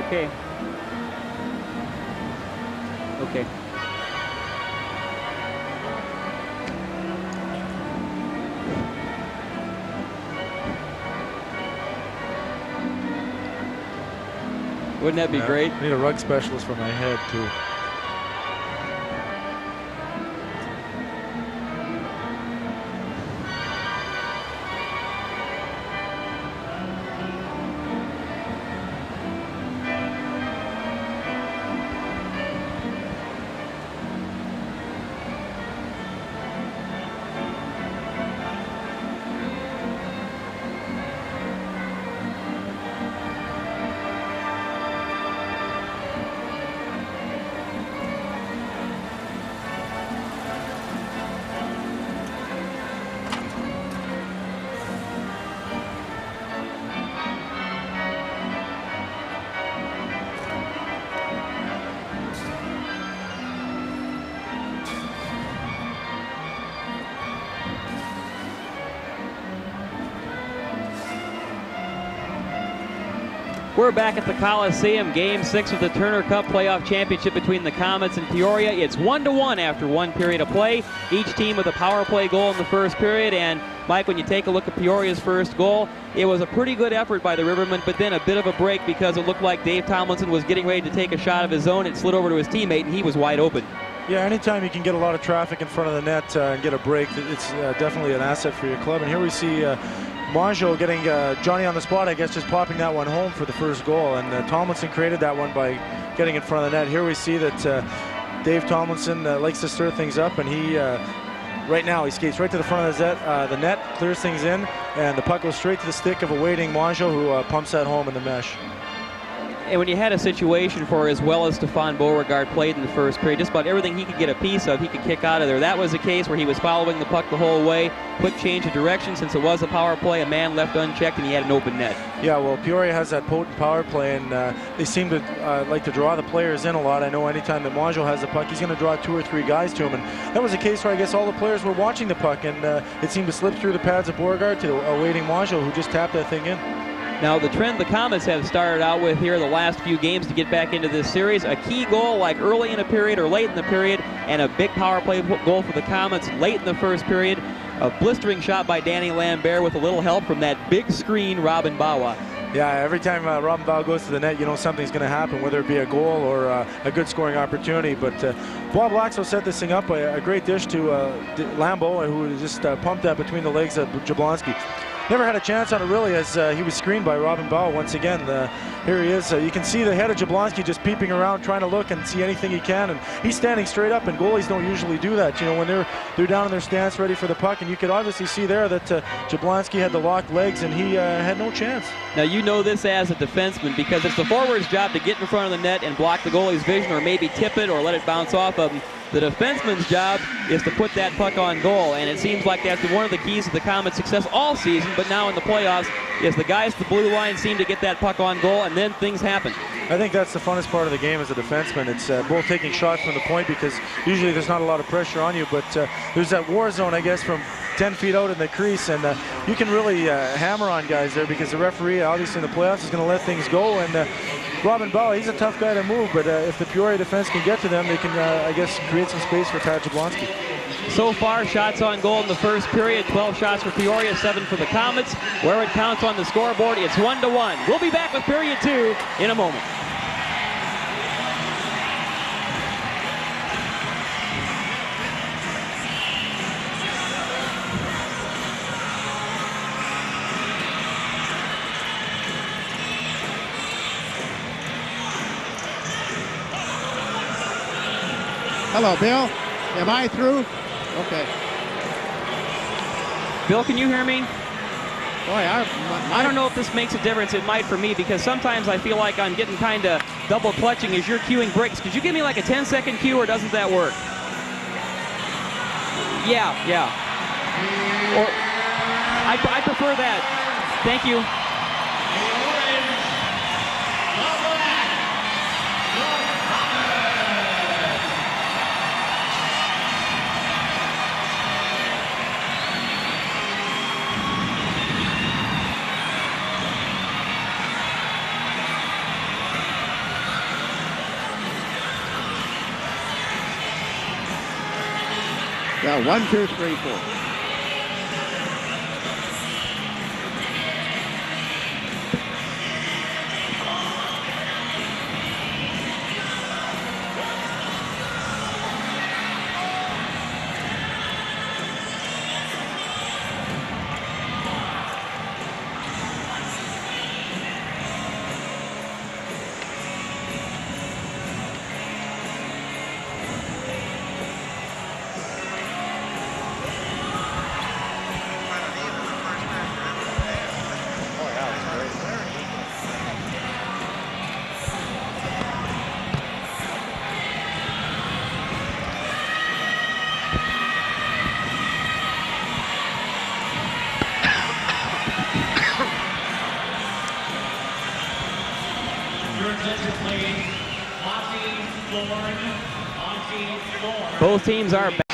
Okay. Wouldn't that be great? I need a rug specialist for my head, too. We're back at the Coliseum, Game 6 of the Turner Cup Playoff Championship between the Komets and Peoria. It's 1-1 after one period of play. Each team with a power play goal in the first period. And Mike, when you take a look at Peoria's first goal, it was a pretty good effort by the Rivermen, but then a bit of a break because it looked like Dave Tomlinson was getting ready to take a shot of his own. It slid over to his teammate, and he was wide open. Yeah, anytime you can get a lot of traffic in front of the net and get a break, it's definitely an asset for your club. And here we see Mongeau getting Johnny on the spot, I guess, just popping that one home for the first goal. And Tomlinson created that one by getting in front of the net. Here we see that Dave Tomlinson likes to stir things up, and he, right now, he skates right to the front of the net, clears things in, and the puck goes straight to the stick of a waiting Mongeau, who pumps that home in the mesh. And when you had a situation for as well as Stefan Beauregard played in the first period, just about everything he could get a piece of, he could kick out of there. That was the case where he was following the puck the whole way. Quick change of direction since it was a power play, a man left unchecked, and he had an open net. Yeah, well, Peoria has that potent power play, and they seem to like to draw the players in a lot. I know anytime that Mongeau has the puck, he's going to draw 2 or 3 guys to him. And that was a case where I guess all the players were watching the puck, and it seemed to slip through the pads of Beauregard to a waiting Mongeau, who just tapped that thing in. Now, the trend the Komets have started out with here the last few games to get back into this series, a key goal like early in a period or late in the period, and a big power play goal for the Komets late in the first period. A blistering shot by Danny Lambear with a little help from that big screen Robin Bawa. Yeah, every time Robin Bawa goes to the net, you know something's going to happen, whether it be a goal or a good scoring opportunity. But Bob Lakso set this thing up, a great dish to Lambeau, who just pumped that between the legs of Jablonski. Never had a chance on it really, as he was screened by Robin Bawa once again. Here he is. You can see the head of Jablonski just peeping around, trying to look and see anything he can. And he's standing straight up, and goalies don't usually do that. You know, when they're down in their stance, ready for the puck. And you could obviously see there that Jablonski had the locked legs, and he had no chance. Now you know this as a defenseman because it's the forward's job to get in front of the net and block the goalie's vision, or maybe tip it or let it bounce off of him. The defenseman's job is to put that puck on goal, and it seems like that's been one of the keys to the Komets' success all season, but now in the playoffs is the guys at the blue line seem to get that puck on goal, and then things happen. I think that's the funnest part of the game as a defenseman. It's both taking shots from the point, because usually there's not a lot of pressure on you, but there's that war zone, I guess, from 10 feet out in the crease, and you can really hammer on guys there, because the referee, obviously in the playoffs, is going to let things go. And Robin Bawa, he's a tough guy to move, but if the Peoria defense can get to them, they can, I guess, create some space for Pat Jablonski. So far, shots on goal in the first period, 12 shots for Peoria, 7 for the Komets. Where it counts on the scoreboard, it's 1-1. We'll be back with period 2 in a moment. Hello, Bill. Am I through? Okay. Bill, can you hear me? Boy, I don't know if this makes a difference. It might for me, because sometimes I feel like I'm getting kind of double clutching as you're queuing breaks. Could you give me like a 10-second cue, or doesn't that work? Yeah. Or I prefer that. Thank you. Yeah, 1, 2, 3, 4. Both teams are back.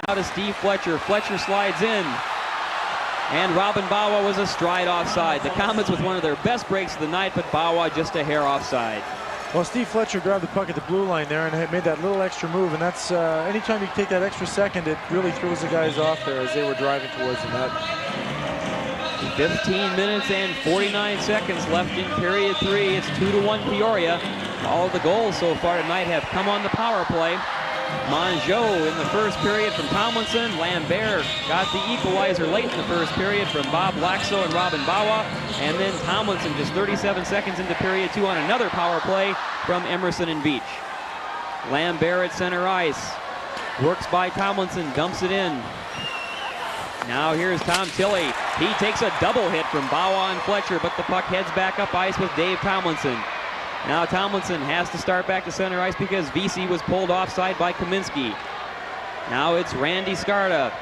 now to Steve Fletcher. Fletcher slides in. And Robin Bawa was a stride offside. The Komets with one of their best breaks of the night, but Bawa just a hair offside. Well, Steve Fletcher grabbed the puck at the blue line there and had made that little extra move, and that's anytime you take that extra second, it really throws the guys off there as they were driving towards the net. 15 minutes and 49 seconds left in period 3. It's 2-1 Peoria. All of the goals so far tonight have come on the power play. Mongeau in the first period from Tomlinson. Lambert got the equalizer late in the first period from Bob Lakso and Robin Bawa. And then Tomlinson just 37 seconds into period 2 on another power play from Emerson and Beach. Lambert at center ice. Works by Tomlinson, dumps it in. Now here's Tom Tilley. He takes a double hit from Bawa and Fletcher, but the puck heads back up ice with Dave Tomlinson. Now Tomlinson has to start back to center ice because VC was pulled offside by Kaminsky. Now it's Randy Skarda.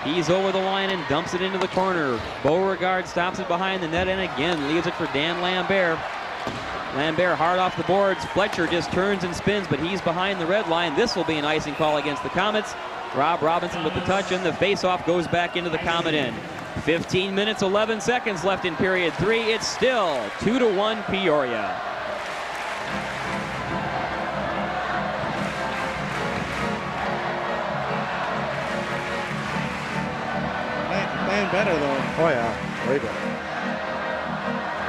He's over the line and dumps it into the corner. Beauregard stops it behind the net and again leaves it for Dan Lambert. Lambert hard off the boards. Fletcher just turns and spins, but he's behind the red line. This will be an icing call against the Komets. Rob Robinson with the touch, and the face-off goes back into the Komet end. 15 minutes, 11 seconds left in period 3. It's still 2-1 Peoria. Playing better, though. Oh, yeah, way better.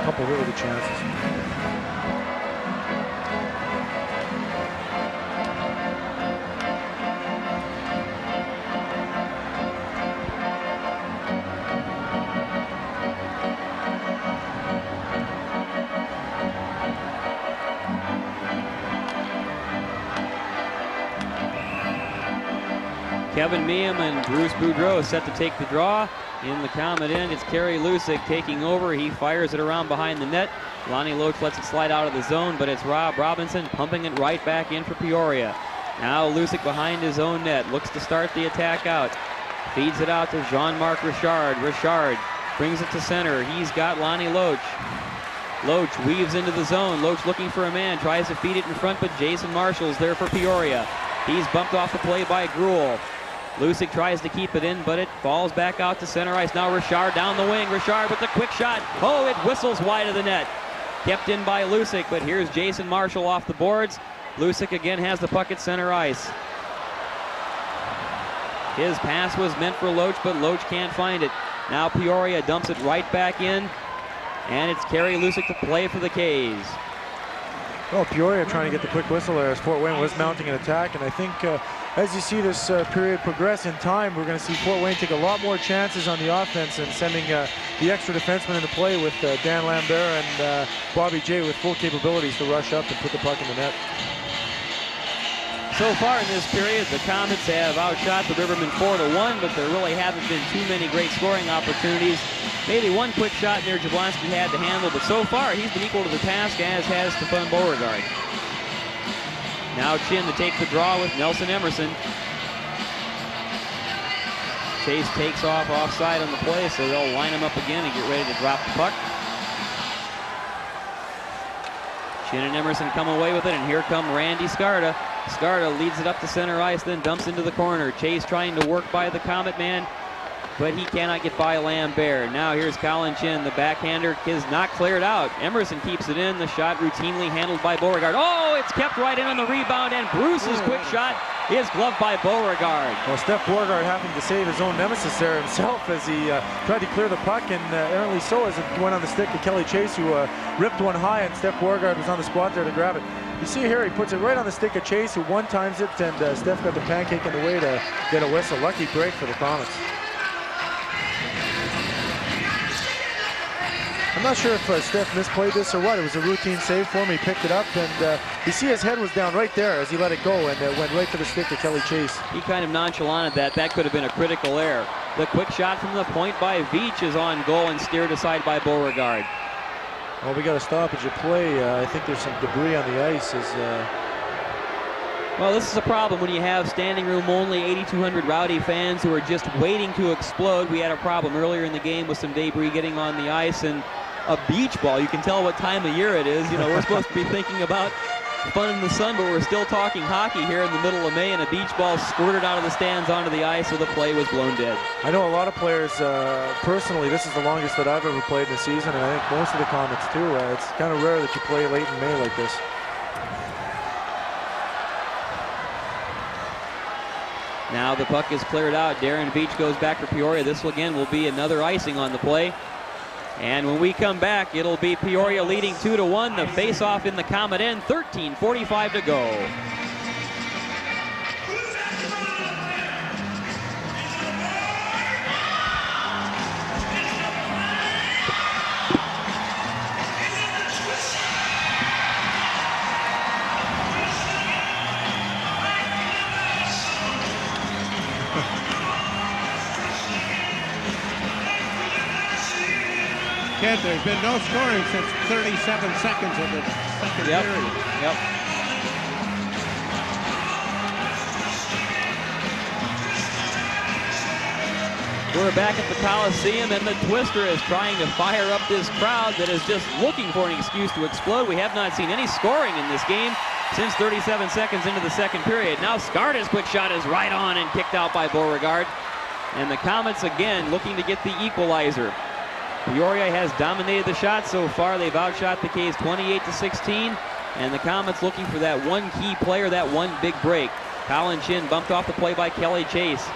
A couple really good chances. Kevin Meehan and Bruce Boudreau set to take the draw. In the Komet end, it's Kerry Lusick taking over. He fires it around behind the net. Lonnie Loach lets it slide out of the zone, but it's Rob Robinson pumping it right back in for Peoria. Now Lusick behind his own net, looks to start the attack out. Feeds it out to Jean-Marc Richard. Richard brings it to center. He's got Lonnie Loach. Loach weaves into the zone. Loach looking for a man, tries to feed it in front, but Jason Marshall's there for Peoria. He's bumped off the play by Gruel. Lusick tries to keep it in, but it falls back out to center ice. Now Richard down the wing. Richard with the quick shot. Oh, it whistles wide of the net. Kept in by Lusick, but here's Jason Marshall off the boards. Lusick again has the puck at center ice. His pass was meant for Loach, but Loach can't find it. Now Peoria dumps it right back in, and it's Kerry Lusick to play for the K's. Well, Peoria trying to get the quick whistle there as Fort Wayne was mounting an attack, and I think as you see this period progress in time, we're going to see Fort Wayne take a lot more chances on the offense and sending the extra defenseman into play with Dan Lambert and Bobby J with full capabilities to rush up and put the puck in the net. So far in this period, the Komets have outshot the Rivermen 4-1, but there really haven't been too many great scoring opportunities. Maybe one quick shot near Jablonski had to handle, but so far he's been equal to the task, as has Stefan Beauregard. Now Chin to take the draw with Nelson Emerson. Chase takes off offside on the play, so they'll line him up again and get ready to drop the puck. Chin and Emerson come away with it, and here come Randy Skarda. Skarda leads it up to center ice, then dumps into the corner. Chase trying to work by the Komet man, but he cannot get by Lambert. Now here's Colin Chin. The backhander is not cleared out. Emerson keeps it in. The shot routinely handled by Beauregard. Oh, it's kept right in on the rebound, and Bruce's quick shot is gloved by Beauregard. Well, Steph Beauregard having to save his own nemesis there himself as he tried to clear the puck, and errantly so as it went on the stick of Kelly Chase, who ripped one high, and Steph Beauregard was on the spot there to grab it. You see here, he puts it right on the stick of Chase, who one-times it, and Steph got the pancake in the way to get a whistle. Lucky break for the Komets. I'm not sure if Steph misplayed this or what. It was a routine save for him. He picked it up, and you see his head was down right there as he let it go, and it went right to the stick of Kelly Chase. He kind of nonchalanted that. That could have been a critical error. The quick shot from the point by Veach is on goal and steered aside by Beauregard. Well, we got a stoppage of play. I think there's some debris on the ice. Well, this is a problem when you have standing room only 8,200 rowdy fans who are just waiting to explode. We had a problem earlier in the game with some debris getting on the ice and a beach ball. You can tell what time of year it is. You know, we're supposed to be thinking about fun in the sun, but we're still talking hockey here in the middle of May, and a beach ball squirted out of the stands onto the ice, so the play was blown dead. I know a lot of players, personally, this is the longest that I've ever played in a season, and I think most of the Comets too. It's kind of rare that you play late in May like this. Now the puck is cleared out. Darren Beach goes back for Peoria. This again will be another icing on the play. And when we come back, it'll be Peoria leading 2-1. The face-off in the Comet end, 13:45 to go. Kid, there's been no scoring since 37 seconds of the second period. Yep. We're back at the Coliseum, and the Twister is trying to fire up this crowd that is just looking for an excuse to explode. We have not seen any scoring in this game since 37 seconds into the second period. Now Scarta's quick shot is right on and kicked out by Beauregard. And the Comets again looking to get the equalizer. Peoria has dominated the shot so far. They've outshot the K's 28-16, and the Comets looking for that one key player, that one big break. Colin Chin bumped off the play by Kelly Chase.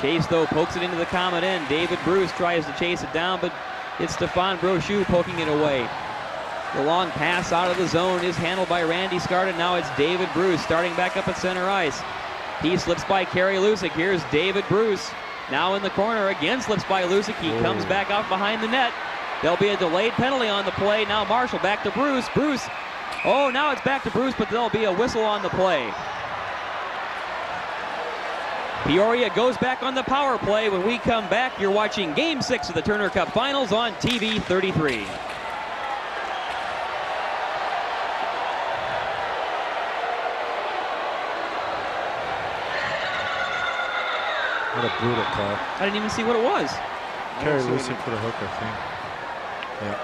Chase, though, pokes it into the Comet end. David Bruce tries to chase it down, but it's Stefan Brochu poking it away. The long pass out of the zone is handled by Randy Scarta. Now it's David Bruce starting back up at center ice. He slips by Kerry Lusick. Here's David Bruce. Now in the corner, again slips by Lusick. He comes back out behind the net. There'll be a delayed penalty on the play. Now Marshall back to Bruce. Bruce. Oh, now it's back to Bruce, but there'll be a whistle on the play. Peoria goes back on the power play. When we come back, you're watching Game 6 of the Turner Cup Finals on TV 33. What a brutal call. I didn't even see what it was. Kerry Lusick for the hook, I think. Yeah,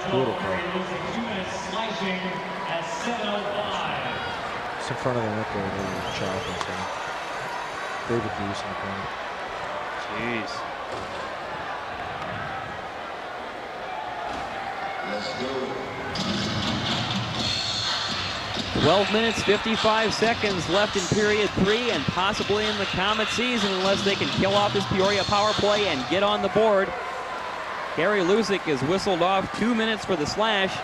brutal call. It's in front of the net there, little chop and so. David Bruce in the corner. Jeez. Let's go. 12 minutes, 55 seconds left in period 3 and possibly in the Comet season unless they can kill off this Peoria power play and get on the board. Kerry Lusick is whistled off 2 minutes for the slash,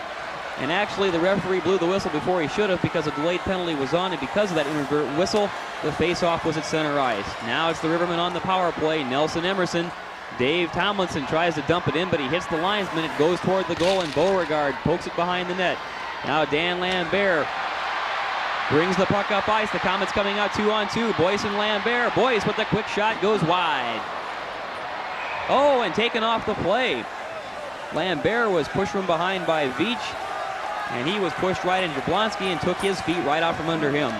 and actually the referee blew the whistle before he should have because a delayed penalty was on, and because of that inadvertent whistle, the face-off was at center ice. Now it's the Rivermen on the power play. Nelson Emerson. Dave Tomlinson tries to dump it in, but he hits the linesman. It goes toward the goal, and Beauregard pokes it behind the net. Now Dan Lambear brings the puck up ice. The Comets coming out 2-on-2. Boyce and Lambear. Boyce with the quick shot goes wide. Oh, and taken off the play. Lambear was pushed from behind by Veach, and he was pushed right into Jablonski and took his feet right out from under him.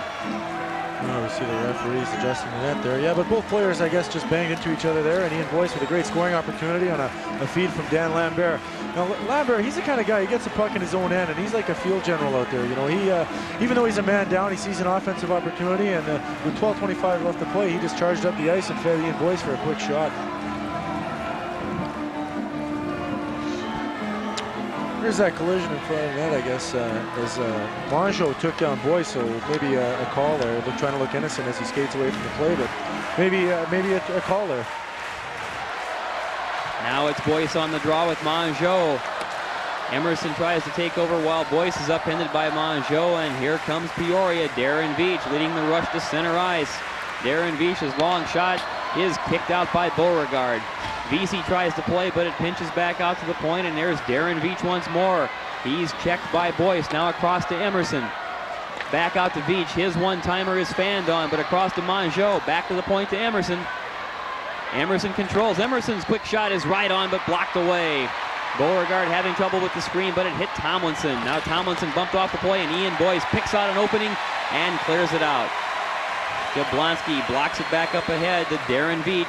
Oh, we see the referees adjusting the net there. Yeah, but both players, I guess, just banged into each other there, and Ian Boyce with a great scoring opportunity on a feed from Dan Lambert. Now, Lambert, he's the kind of guy, he gets the puck in his own end, and he's like a field general out there. You know, he, even though he's a man down, he sees an offensive opportunity, and with 12:25 left to play, he just charged up the ice and fed Ian Boyce for a quick shot. There's that collision in front of the net, I guess, as Mongeau took down Boyce, so maybe a call there. They're trying to look innocent as he skates away from the play, but maybe a call there. Now it's Boyce on the draw with Mongeau. Emerson tries to take over while Boyce is upended by Mongeau, and here comes Peoria. Darren Veach leading the rush to center ice. Darren Veach's long shot is kicked out by Beauregard. Vesey tries to play, but it pinches back out to the point, and there's Darren Veach once more. He's checked by Boyce, now across to Emerson. Back out to Veach, his one-timer is fanned on, but across to Mongeau, back to the point to Emerson. Emerson controls. Emerson's quick shot is right on, but blocked away. Beauregard having trouble with the screen, but it hit Tomlinson. Now Tomlinson bumped off the play, and Ian Boyce picks out an opening and clears it out. Jablonski blocks it back up ahead to Darren Veach.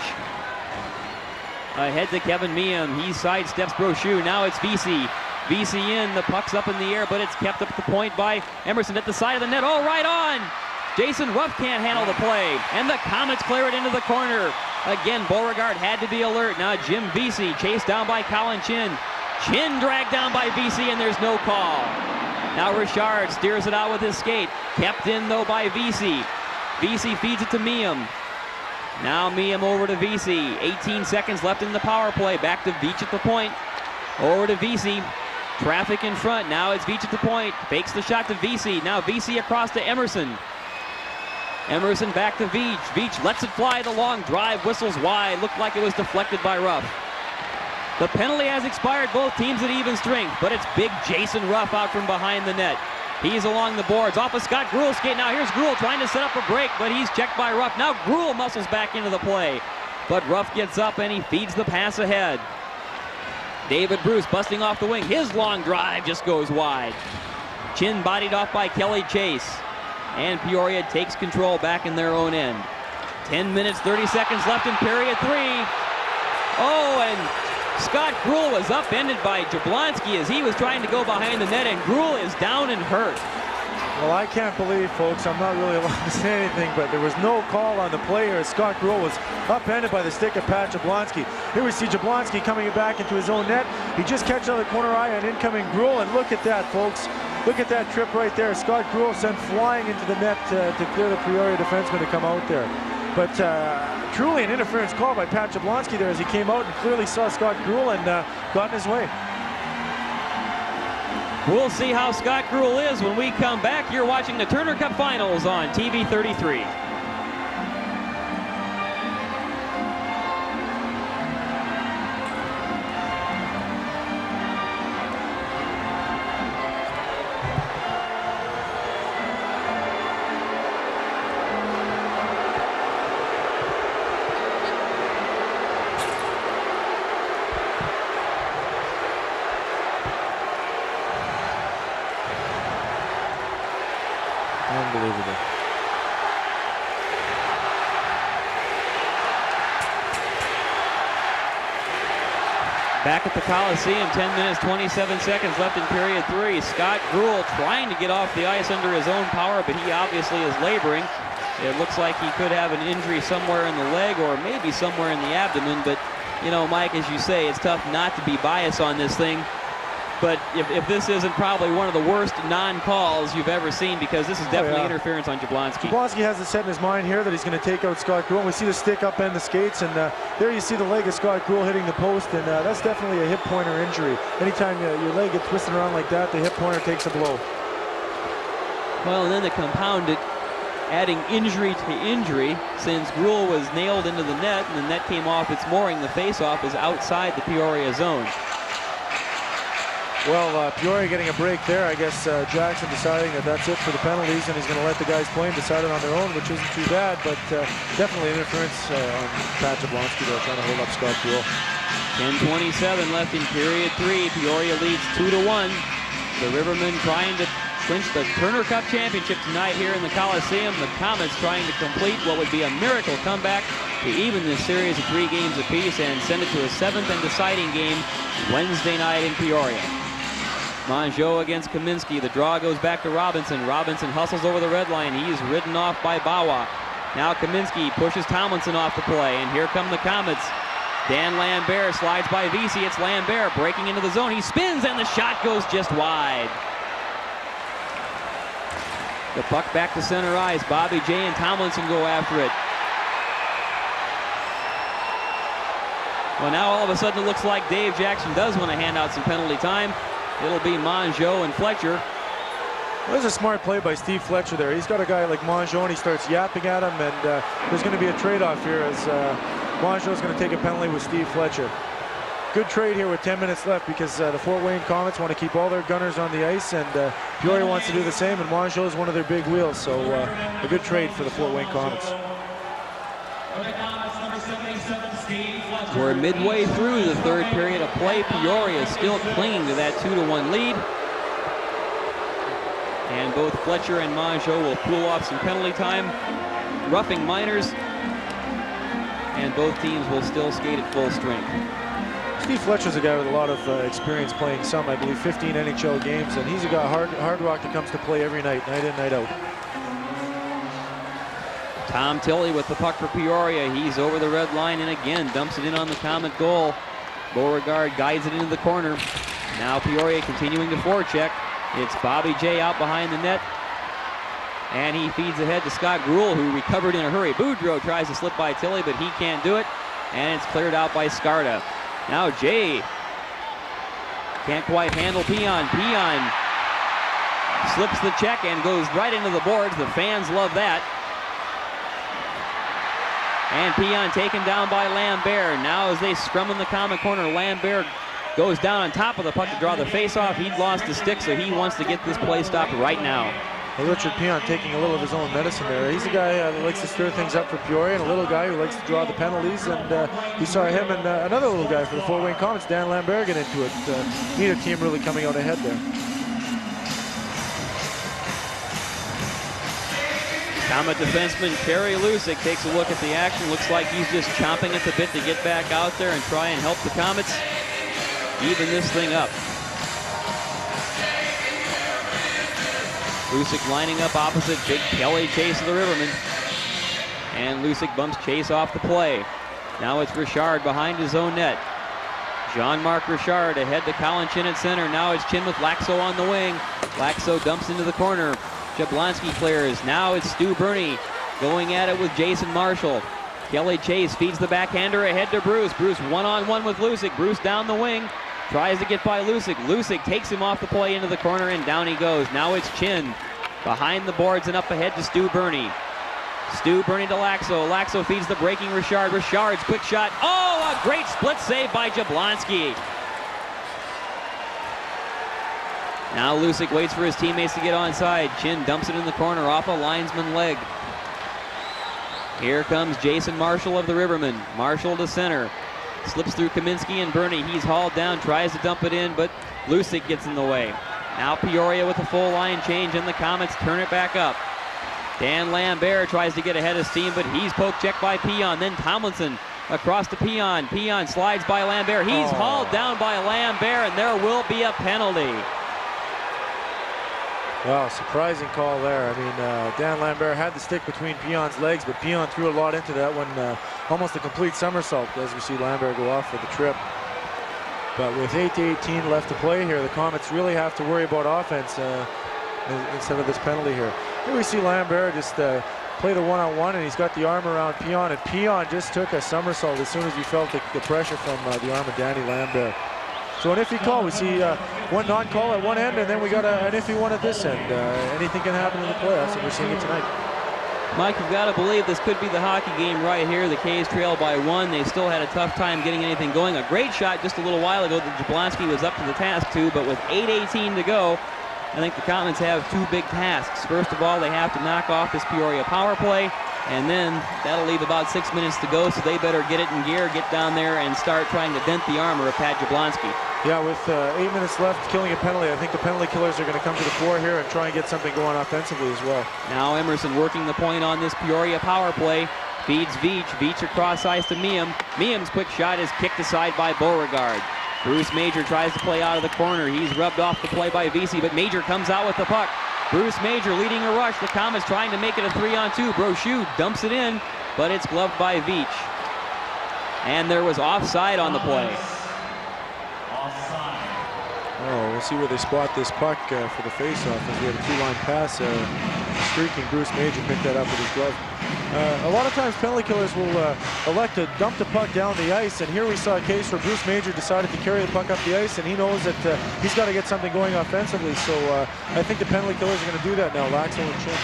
Ahead to Kevin Meehan. He sidesteps Brochu. Now it's Vesey. VC in, the puck's up in the air, but it's kept up at the point by Emerson at the side of the net. Oh, right on! Jason Ruff can't handle the play, and the Comets clear it into the corner. Again, Beauregard had to be alert. Now Jim VC chased down by Colin Chin. Chin dragged down by VC, and there's no call. Now Richard steers it out with his skate. Kept in, though, by VC. VC feeds it to Meeum. Now Meeum over to VC. 18 seconds left in the power play. Back to Veach at the point. Over to VC. Traffic in front. Now it's Veach at the point. Fakes the shot to VC. Now VC across to Emerson. Emerson back to Veach. Veach lets it fly. The long drive whistles wide. Looked like it was deflected by Ruff. The penalty has expired. Both teams at even strength, but it's big Jason Ruff out from behind the net. He's along the boards. Off of Scott Gruel's skate. Now here's Gruel trying to set up a break, but he's checked by Ruff. Now Gruel muscles back into the play, but Ruff gets up and he feeds the pass ahead. David Bruce busting off the wing. His long drive just goes wide. Chin bodied off by Kelly Chase. And Peoria takes control back in their own end. 10 minutes, 30 seconds left in period 3. Oh, and Scott Gruel was upended by Jablonski as he was trying to go behind the net, and Gruel is down and hurt. Well, I can't believe, folks, I'm not really allowed to say anything, but there was no call on the play here as Scott Gruel was upended by the stick of Pat Jablonski. Here we see Jablonski coming back into his own net. He just catches on the corner eye on incoming Gruel, and look at that, folks. Look at that trip right there. Scott Gruel sent flying into the net to clear the Peoria defenseman to come out there. But truly an interference call by Pat Jablonski there as he came out and clearly saw Scott Gruel and got in his way. We'll see how Scott Gruel is when we come back. You're watching the Turner Cup Finals on TV 33. Unbelievable. Back at the Coliseum, 10 minutes, 27 seconds left in period 3. Scott Gruel trying to get off the ice under his own power, but he obviously is laboring. It looks like he could have an injury somewhere in the leg or maybe somewhere in the abdomen, but, you know, Mike, as you say, it's tough not to be biased on this thing. But if this isn't probably one of the worst non-calls you've ever seen, because this is definitely interference on Jablonski. Jablonski has it set in his mind here that he's going to take out Scott Gruel. We see the stick up and the skates, and there you see the leg of Scott Gruel hitting the post, and that's definitely a hip pointer injury. Anytime your leg gets twisted around like that, the hip pointer takes a blow. Well, and then to compound it, adding injury to injury, since Gruel was nailed into the net, and the net came off its mooring, the face-off is outside the Peoria zone. Well, Peoria getting a break there. I guess Jackson deciding that that's it for the penalties, and he's going to let the guys play and decide it on their own, which isn't too bad, but definitely interference on Pat Jablonski there, trying to hold up Scott Gruel. 10:27 left in period 3. Peoria leads 2-1. The Rivermen trying to clinch the Turner Cup championship tonight here in the Coliseum. The Comets trying to complete what would be a miracle comeback to even this series of 3 games apiece and send it to a 7th and deciding game Wednesday night in Peoria. Mongeau against Kaminsky. The draw goes back to Robinson. Robinson hustles over the red line. He's ridden off by Bawa. Now Kaminsky pushes Tomlinson off the play, and here come the Comets. Dan Lambear slides by VC. It's Lambear breaking into the zone. He spins, and the shot goes just wide. The puck back to center ice. Bobby J and Tomlinson go after it. Well, now all of a sudden it looks like Dave Jackson does want to hand out some penalty time. It'll be Mongeau and Fletcher. Well, there's a smart play by Steve Fletcher there. He's got a guy like Mongeau, and he starts yapping at him, and there's going to be a trade-off here as Mongeau's going to take a penalty with Steve Fletcher. Good trade here with 10 minutes left because the Fort Wayne Comets want to keep all their gunners on the ice, and Peoria wants to do the same, and Mongeau is one of their big wheels, so a good trade for the Fort Wayne Comets. We're midway through the 3rd period of play. Peoria still clinging to that 2-1 lead. And both Fletcher and Mongeau will pull off some penalty time, roughing minors, and both teams will still skate at full strength. Steve Fletcher's a guy with a lot of experience playing some, I believe, 15 NHL games, and he's a guy hard rock that comes to play every night, night in, night out. Tom Tilley with the puck for Peoria. He's over the red line and again dumps it in on the Comet goal. Beauregard guides it into the corner. Now Peoria continuing to forecheck. It's Bobby J out behind the net. And he feeds ahead to Scott Gruel, who recovered in a hurry. Boudreau tries to slip by Tilley, but he can't do it. And it's cleared out by Scarta. Now Jay can't quite handle Peon. Peon slips the check and goes right into the boards. The fans love that. And Peon taken down by Lambert. Now as they scrum in the Comet corner, Lambert goes down on top of the puck to draw the face-off. He'd lost the stick, so he wants to get this play stopped right now. Well, Richard Peon taking a little of his own medicine there. He's a guy that likes to stir things up for Peoria, and a little guy who likes to draw the penalties. And you saw him and another little guy for the Fort Wayne Komets, Dan Lambert, get into it. Neither team really coming out ahead there. Comet defenseman Kerry Lusick takes a look at the action. Looks like he's just chomping at the bit to get back out there and try and help the Komets even this thing up. Lusick lining up opposite Big Kelly Chase of the Rivermen. And Lusick bumps Chase off the play. Now it's Richard behind his own net. Jean-Marc Richard ahead to Colin Chin at center. Now it's Chin with Lakso on the wing. Lakso dumps into the corner. Jablonski clears. Now it's Stu Burney going at it with Jason Marshall. Kelly Chase feeds the backhander ahead to Bruce. Bruce one-on-one with Lusick. Bruce down the wing. Tries to get by Lusick. Lusick takes him off the play into the corner, and down he goes. Now it's Chin behind the boards and up ahead to Stu Burney. Stu Burney to Lakso. Lakso feeds the breaking Richard. Richard's quick shot. Oh, a great split save by Jablonski. Now Lusick waits for his teammates to get onside. Chin dumps it in the corner off a linesman leg. Here comes Jason Marshall of the Rivermen. Marshall to center. Slips through Kaminsky and Burney. He's hauled down, tries to dump it in, but Lusick gets in the way. Now Peoria with a full line change, and the Komets turn it back up. Dan Lambert tries to get ahead of steam, but he's poke checked by Peon. Then Tomlinson across to Peon. Peon slides by Lambert. He's hauled down by Lambert, and there will be a penalty. Wow, surprising call there. I mean, Dan Lambert had the stick between Peon's legs, but Peon threw a lot into that one. Almost a complete somersault as we see Lambert go off for the trip. But with 8:18 left to play here, the Komets really have to worry about offense instead of this penalty here. Here we see Lambert just play the one-on-one, and he's got the arm around Peon, and Peon just took a somersault as soon as he felt the pressure from the arm of Danny Lambert. So an iffy call. We see one non-call at one end, and then we got an iffy one at this end. Anything can happen in the playoffs, and we're seeing it tonight. Mike, you've got to believe this could be the hockey game right here. The K's trail by 1. They still had a tough time getting anything going. A great shot just a little while ago that Jablonski was up to the task too, but with 8:18 to go, I think the Komets have two big tasks. First of all, they have to knock off this Peoria power play, and then that'll leave about 6 minutes to go, so they better get it in gear, get down there, and start trying to dent the armor of Pat Jablonski. Yeah, with 8 minutes left, killing a penalty, I think the penalty killers are going to come to the fore here and try and get something going offensively as well. Now Emerson working the point on this Peoria power play. Feeds Veach. Veach across ice to Meehan. Meehan's quick shot is kicked aside by Beauregard. Bruce Major tries to play out of the corner. He's rubbed off the play by Vesey, but Major comes out with the puck. Bruce Major leading a rush. The Komets trying to make it a 3-on-2. Brochu dumps it in, but it's gloved by Veach. And there was offside on the play. Oh, we'll see where they spot this puck for the face-off, as we have a two-line pass. Streaking Bruce Major picked that up with his glove. A lot of times penalty killers will elect to dump the puck down the ice, and here we saw a case where Bruce Major decided to carry the puck up the ice, and he knows that he's got to get something going offensively, so I think the penalty killers are going to do that now, Lakso and Chin.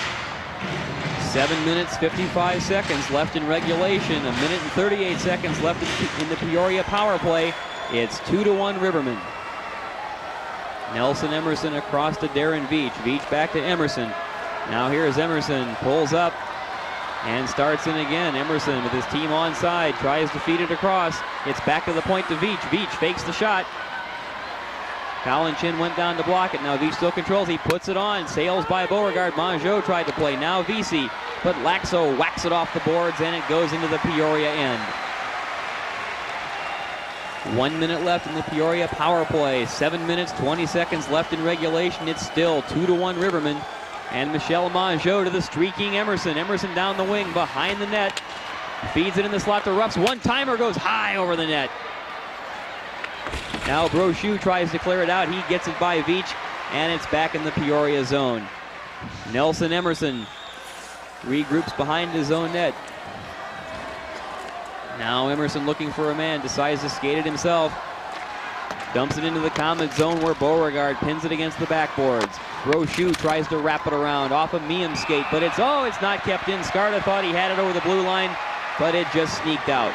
7 minutes, 55 seconds left in regulation. 1 minute and 38 seconds left in the Peoria power play. It's 2-1 Rivermen. Nelson Emerson across to Darren Veach. Veach back to Emerson. Now here's Emerson, pulls up and starts in again. Emerson with his team onside, tries to feed it across. It's back to the point to Veach. Veach fakes the shot. Colin Chin went down to block it. Now Veach still controls. He puts it on. Sails by Beauregard. Mongeau tried to play. Now Vesey. But Lakso whacks it off the boards, and it goes into the Peoria end. 1 minute left in the Peoria power play. 7 minutes, 20 seconds left in regulation. It's still 2-1 Rivermen. And Michel Mongeau to the streaking Emerson. Emerson down the wing behind the net. Feeds it in the slot to Ruffs. One-timer goes high over the net. Now Brochu tries to clear it out. He gets it by Veach, and it's back in the Peoria zone. Nelson Emerson regroups behind his own net. Now Emerson looking for a man, decides to skate it himself. Dumps it into the Komets zone where Beauregard pins it against the backboards. Brochu tries to wrap it around off a Meehan skate, but it's not kept in. Skarda thought he had it over the blue line, but it just sneaked out.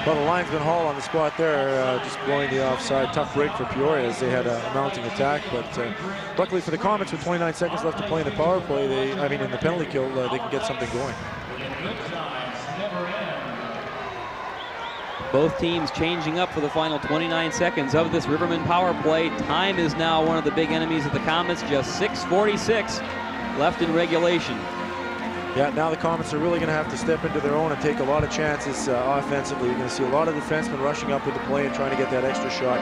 Well, the linesman Hall on the spot there, just blowing the offside. Tough break for Peoria as they had a mounting attack, but luckily for the Komets, with 29 seconds left to play in the power play, in the penalty kill, they can get something going. Both teams changing up for the final 29 seconds of this Rivermen power play. Time is now one of the big enemies of the Komets. Just 6:46 left in regulation. Yeah, now the Komets are really going to have to step into their own and take a lot of chances offensively. You're going to see a lot of defensemen rushing up with the play and trying to get that extra shot.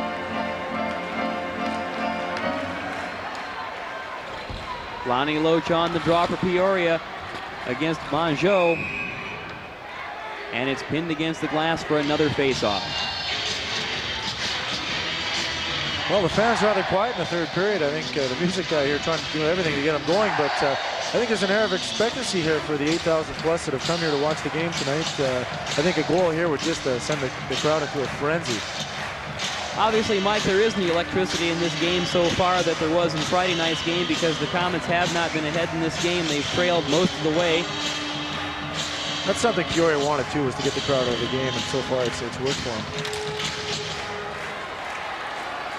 Lonnie Loach on the draw for Peoria against Mongeau. And it's pinned against the glass for another face-off. Well, the fans are rather quiet in the third period. I think the music guy here trying to do everything to get them going, but I think there's an air of expectancy here for the 8,000 plus that have come here to watch the game tonight. I think a goal here would just send the crowd into a frenzy. Obviously, Mike, there isn't the electricity in this game so far that there was in Friday night's game because the Komets have not been ahead in this game. They've trailed most of the way. That's something Peoria wanted too, was to get the crowd out of the game, and so far it's worked for them.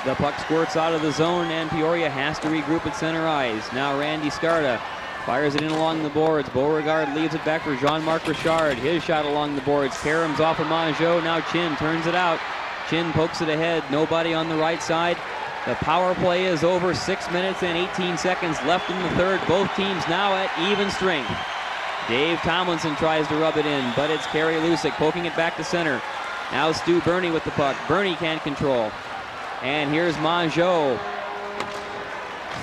The puck squirts out of the zone, and Peoria has to regroup at center ice. Now Randy Skarda fires it in along the boards. Beauregard leaves it back for Jean-Marc Richard. His shot along the boards. Karam's off of Mongeau. Now Chin turns it out. Chin pokes it ahead. Nobody on the right side. The power play is over. 6 minutes and 18 seconds left in the third. Both teams now at even strength. Dave Tomlinson tries to rub it in, but it's Kerry Lusick poking it back to center. Now Stu Burney with the puck. Burney can't control. And here's Mongeau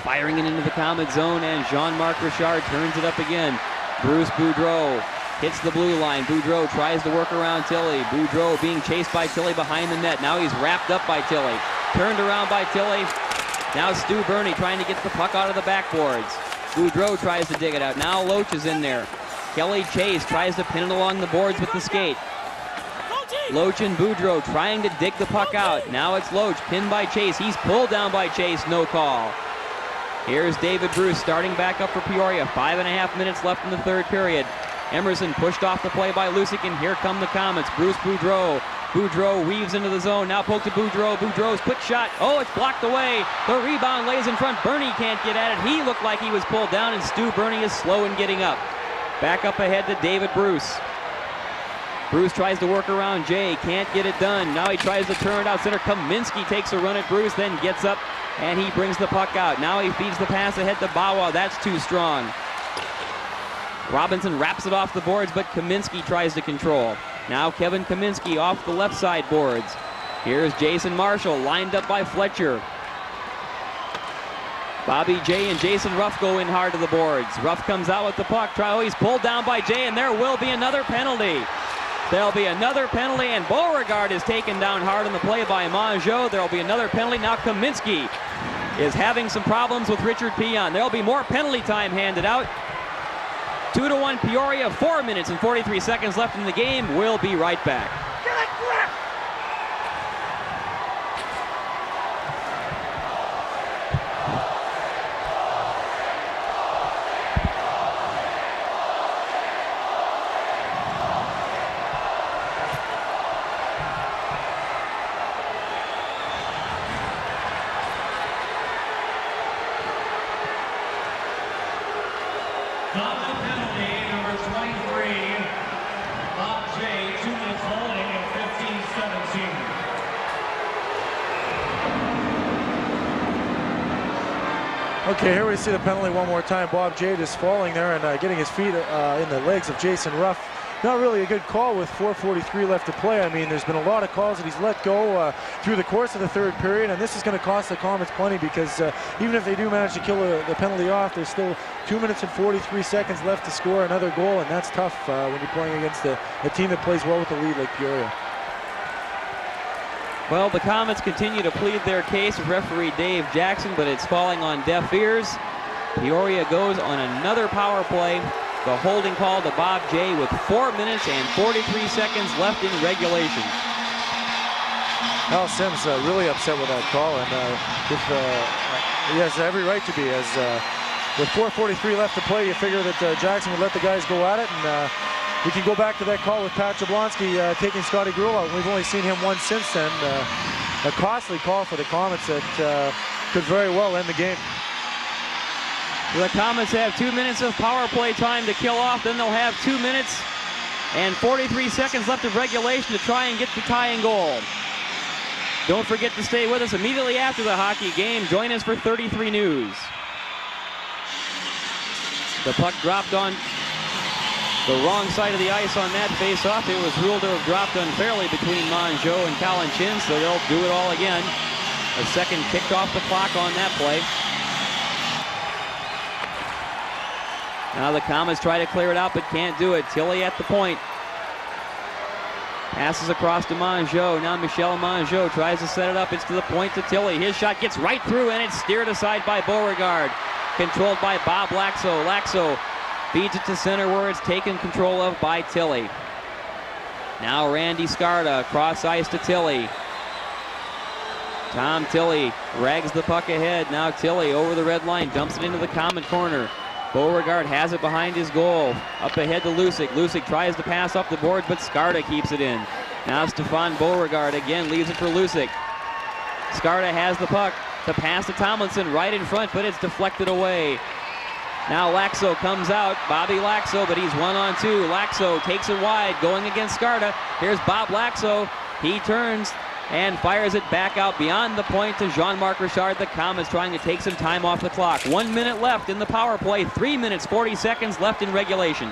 firing it into the Komets zone, and Jean-Marc Richard turns it up again. Bruce Boudreau hits the blue line. Boudreau tries to work around Tilley. Boudreau being chased by Tilley behind the net. Now he's wrapped up by Tilley. Turned around by Tilley. Now Stu Burney trying to get the puck out of the backboards. Boudreau tries to dig it out. Now Loach is in there. Kelly Chase tries to pin it along the boards with the skate. Loach and Boudreau trying to dig the puck out. Now it's Loach, pinned by Chase. He's pulled down by Chase, no call. Here's David Bruce starting back up for Peoria. 5.5 minutes left in the third period. Emerson pushed off the play by Lusick, and here come the Komets. Bruce Boudreau. Boudreau weaves into the zone. Now poke to Boudreau. Boudreau's quick shot. Oh, it's blocked away. The rebound lays in front. Burney can't get at it. He looked like he was pulled down, and Stu Burney is slow in getting up. Back up ahead to David Bruce. Bruce tries to work around Jay, can't get it done. Now he tries to turn it out center. Kaminsky takes a run at Bruce, then gets up, and he brings the puck out. Now he feeds the pass ahead to Bawa. That's too strong. Robinson wraps it off the boards, but Kaminsky tries to control. Now Kevin Kaminsky off the left side boards. Here's Jason Marshall, lined up by Fletcher. Bobby Jay and Jason Ruff go in hard to the boards. Ruff comes out with the puck. He's pulled down by Jay, and there will be another penalty. There'll be another penalty, and Beauregard is taken down hard on the play by Mongeau. There'll be another penalty. Now Kaminsky is having some problems with Richard Peon. There'll be more penalty time handed out. 2-1 Peoria, 4 minutes and 43 seconds left in the game. We'll be right back. Okay, here we see the penalty one more time. Bob Jay just falling there and getting his feet in the legs of Jason Ruff. not really a good call with 4:43 left to play. I mean, there's been a lot of calls that he's let go through the course of the third period, and this is going to cost the Comets plenty because even if they do manage to kill the penalty off, there's still 2 minutes and 43 seconds left to score another goal, and that's tough when you're playing against a team that plays well with the lead like Peoria. Well, the Comets continue to plead their case with referee Dave Jackson, but it's falling on deaf ears. Peoria goes on another power play. The holding call to Bob Jay with 4 minutes and 43 seconds left in regulation. Al Sims really upset with that call, and he has every right to be. As with 4:43 left to play, you figure that Jackson would let the guys go at it, and we can go back to that call with Pat Jablonski taking Scotty Gruel out. We've only seen him once since then. A costly call for the Comets that could very well end the game. The Comets have 2 minutes of power play time to kill off. Then they'll have 2 minutes and 43 seconds left of regulation to try and get the tying goal. Don't forget to stay with us immediately after the hockey game. Join us for 33 News. The puck dropped on the wrong side of the ice on that face-off. It was ruled to have dropped unfairly between Mongeau and Calinchin, so they'll do it all again. A second kicked off the clock on that play. Now the Comets try to clear it out, but can't do it. Tilley at the point. Passes across to Mongeau. Now Michel Mongeau tries to set it up. It's to the point to Tilley. His shot gets right through, and it's steered aside by Beauregard. Controlled by Bob Lakso. Lakso feeds it to center where it's taken control of by Tilley. Now Randy Scarda across ice to Tilley. Tom Tilley rags the puck ahead. Now Tilley over the red line, dumps it into the Comet corner. Beauregard has it behind his goal. Up ahead to Lusick. Lusick tries to pass up the boards, but Scarda keeps it in. Now Stefan Beauregard again leaves it for Lusick. Scarda has the puck to pass to Tomlinson right in front, but it's deflected away. Now Lakso comes out. Bobby Lakso, but he's 1-on-2. Lakso takes it wide, going against Scarda. Here's Bob Lakso. He turns and fires it back out beyond the point to Jean-Marc Richard. The Comets trying to take some time off the clock. 1 minute left in the power play. 3 minutes, 40 seconds left in regulation.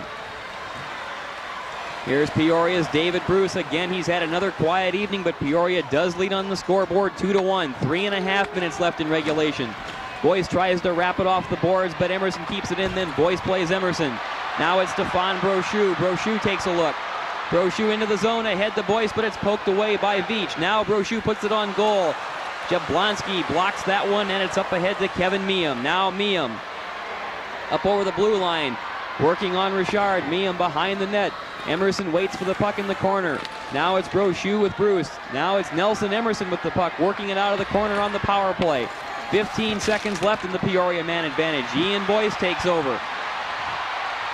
Here's Peoria's David Bruce. Again, he's had another quiet evening, but Peoria does lead on the scoreboard 2-1. 3.5 minutes left in regulation. Boyce tries to wrap it off the boards, but Emerson keeps it in. Then Boyce plays Emerson. Now it's Stefan Brochu. Brochu takes a look. Brochu into the zone, ahead to Boyce, but it's poked away by Veach. Now Brochu puts it on goal. Jablonski blocks that one, and it's up ahead to Kevin Meehan. Now Meehan up over the blue line, working on Richard. Meehan behind the net. Emerson waits for the puck in the corner. Now it's Brochu with Bruce. Now it's Nelson Emerson with the puck, working it out of the corner on the power play. 15 seconds left in the Peoria man advantage. Ian Boyce takes over.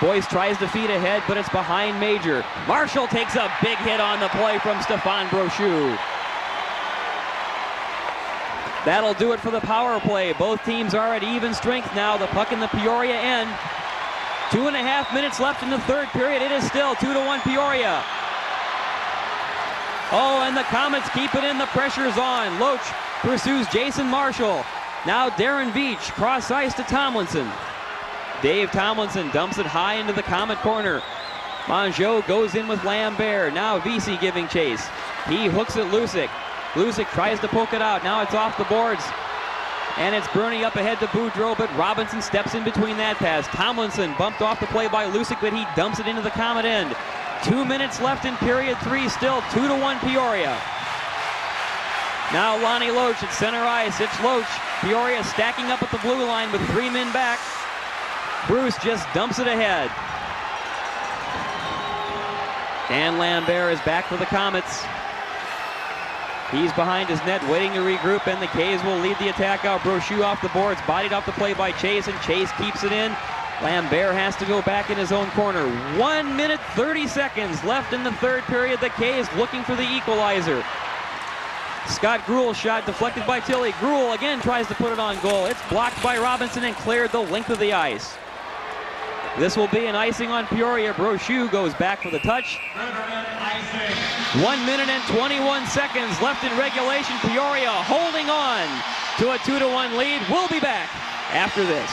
Boyce tries to feed ahead, but it's behind Major. Marshall takes a big hit on the play from Stefan Brochu. That'll do it for the power play. Both teams are at even strength now. The puck in the Peoria end. 2.5 minutes left in the third period. It is still 2-1 Peoria. Oh, and the Comets keep it in. The pressure's on. Loach pursues Jason Marshall. Now Darren Veach, cross ice to Tomlinson. Dave Tomlinson dumps it high into the Comet corner. Mongeau goes in with Lambert. Now Vesey giving chase. He hooks it Lusick. Lusick tries to poke it out. Now it's off the boards. And it's Bernie up ahead to Boudreau, but Robinson steps in between that pass. Tomlinson bumped off the play by Lusick, but he dumps it into the Comet end. 2 minutes left in period 3, still 2-1 Peoria. Now Lonnie Loach at center ice. It's Loach. Peoria stacking up at the blue line with 3 men back. Bruce just dumps it ahead. Dan Lambert is back for the Comets. He's behind his net, waiting to regroup, and the K's will lead the attack out. Brochu off the boards, bodied off the play by Chase, and Chase keeps it in. Lambert has to go back in his own corner. 1 minute, 30 seconds left in the third period. The K's looking for the equalizer. Scott Gruel's shot deflected by Tilley. Gruel again tries to put it on goal. It's blocked by Robinson and cleared the length of the ice. This will be an icing on Peoria. Brochu goes back for the touch. 1 minute and 21 seconds left in regulation. Peoria holding on to a 2-1 lead. We'll be back after this.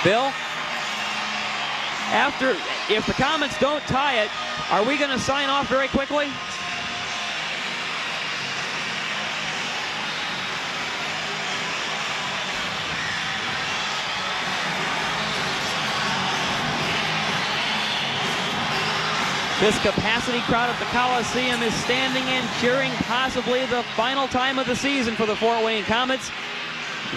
Bill, if the Comets don't tie it, are we going to sign off very quickly? This capacity crowd at the Coliseum is standing and cheering possibly the final time of the season for the Fort Wayne Komets.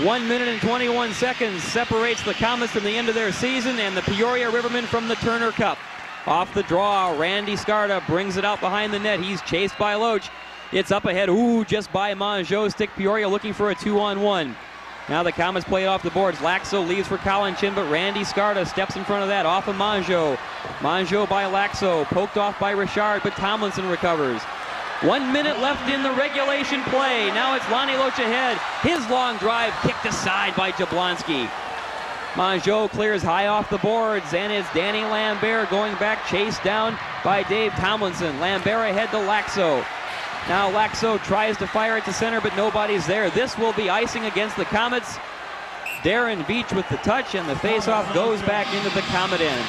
1 minute and 21 seconds separates the Komets from the end of their season and the Peoria Rivermen from the Turner Cup. Off the draw, Randy Scarda brings it out behind the net. He's chased by Loach. It's up ahead, just by Mongeau. Stick Peoria looking for a 2-on-1. Now the Komets play it off the boards. Lakso leaves for Colin Chin, but Randy Scarda steps in front of that, off of Mongeau. Mongeau by Lakso, poked off by Richard, but Tomlinson recovers. 1 minute left in the regulation play. Now it's Lonnie Loach ahead. His long drive kicked aside by Jablonski. Mongeau clears high off the boards, and it's Danny Lambear going back, chased down by Dave Tomlinson. Lambear ahead to Lakso. Now Lakso tries to fire it to center, but nobody's there. This will be icing against the Komets. Darren Beach with the touch, and the faceoff goes back into the Komet end.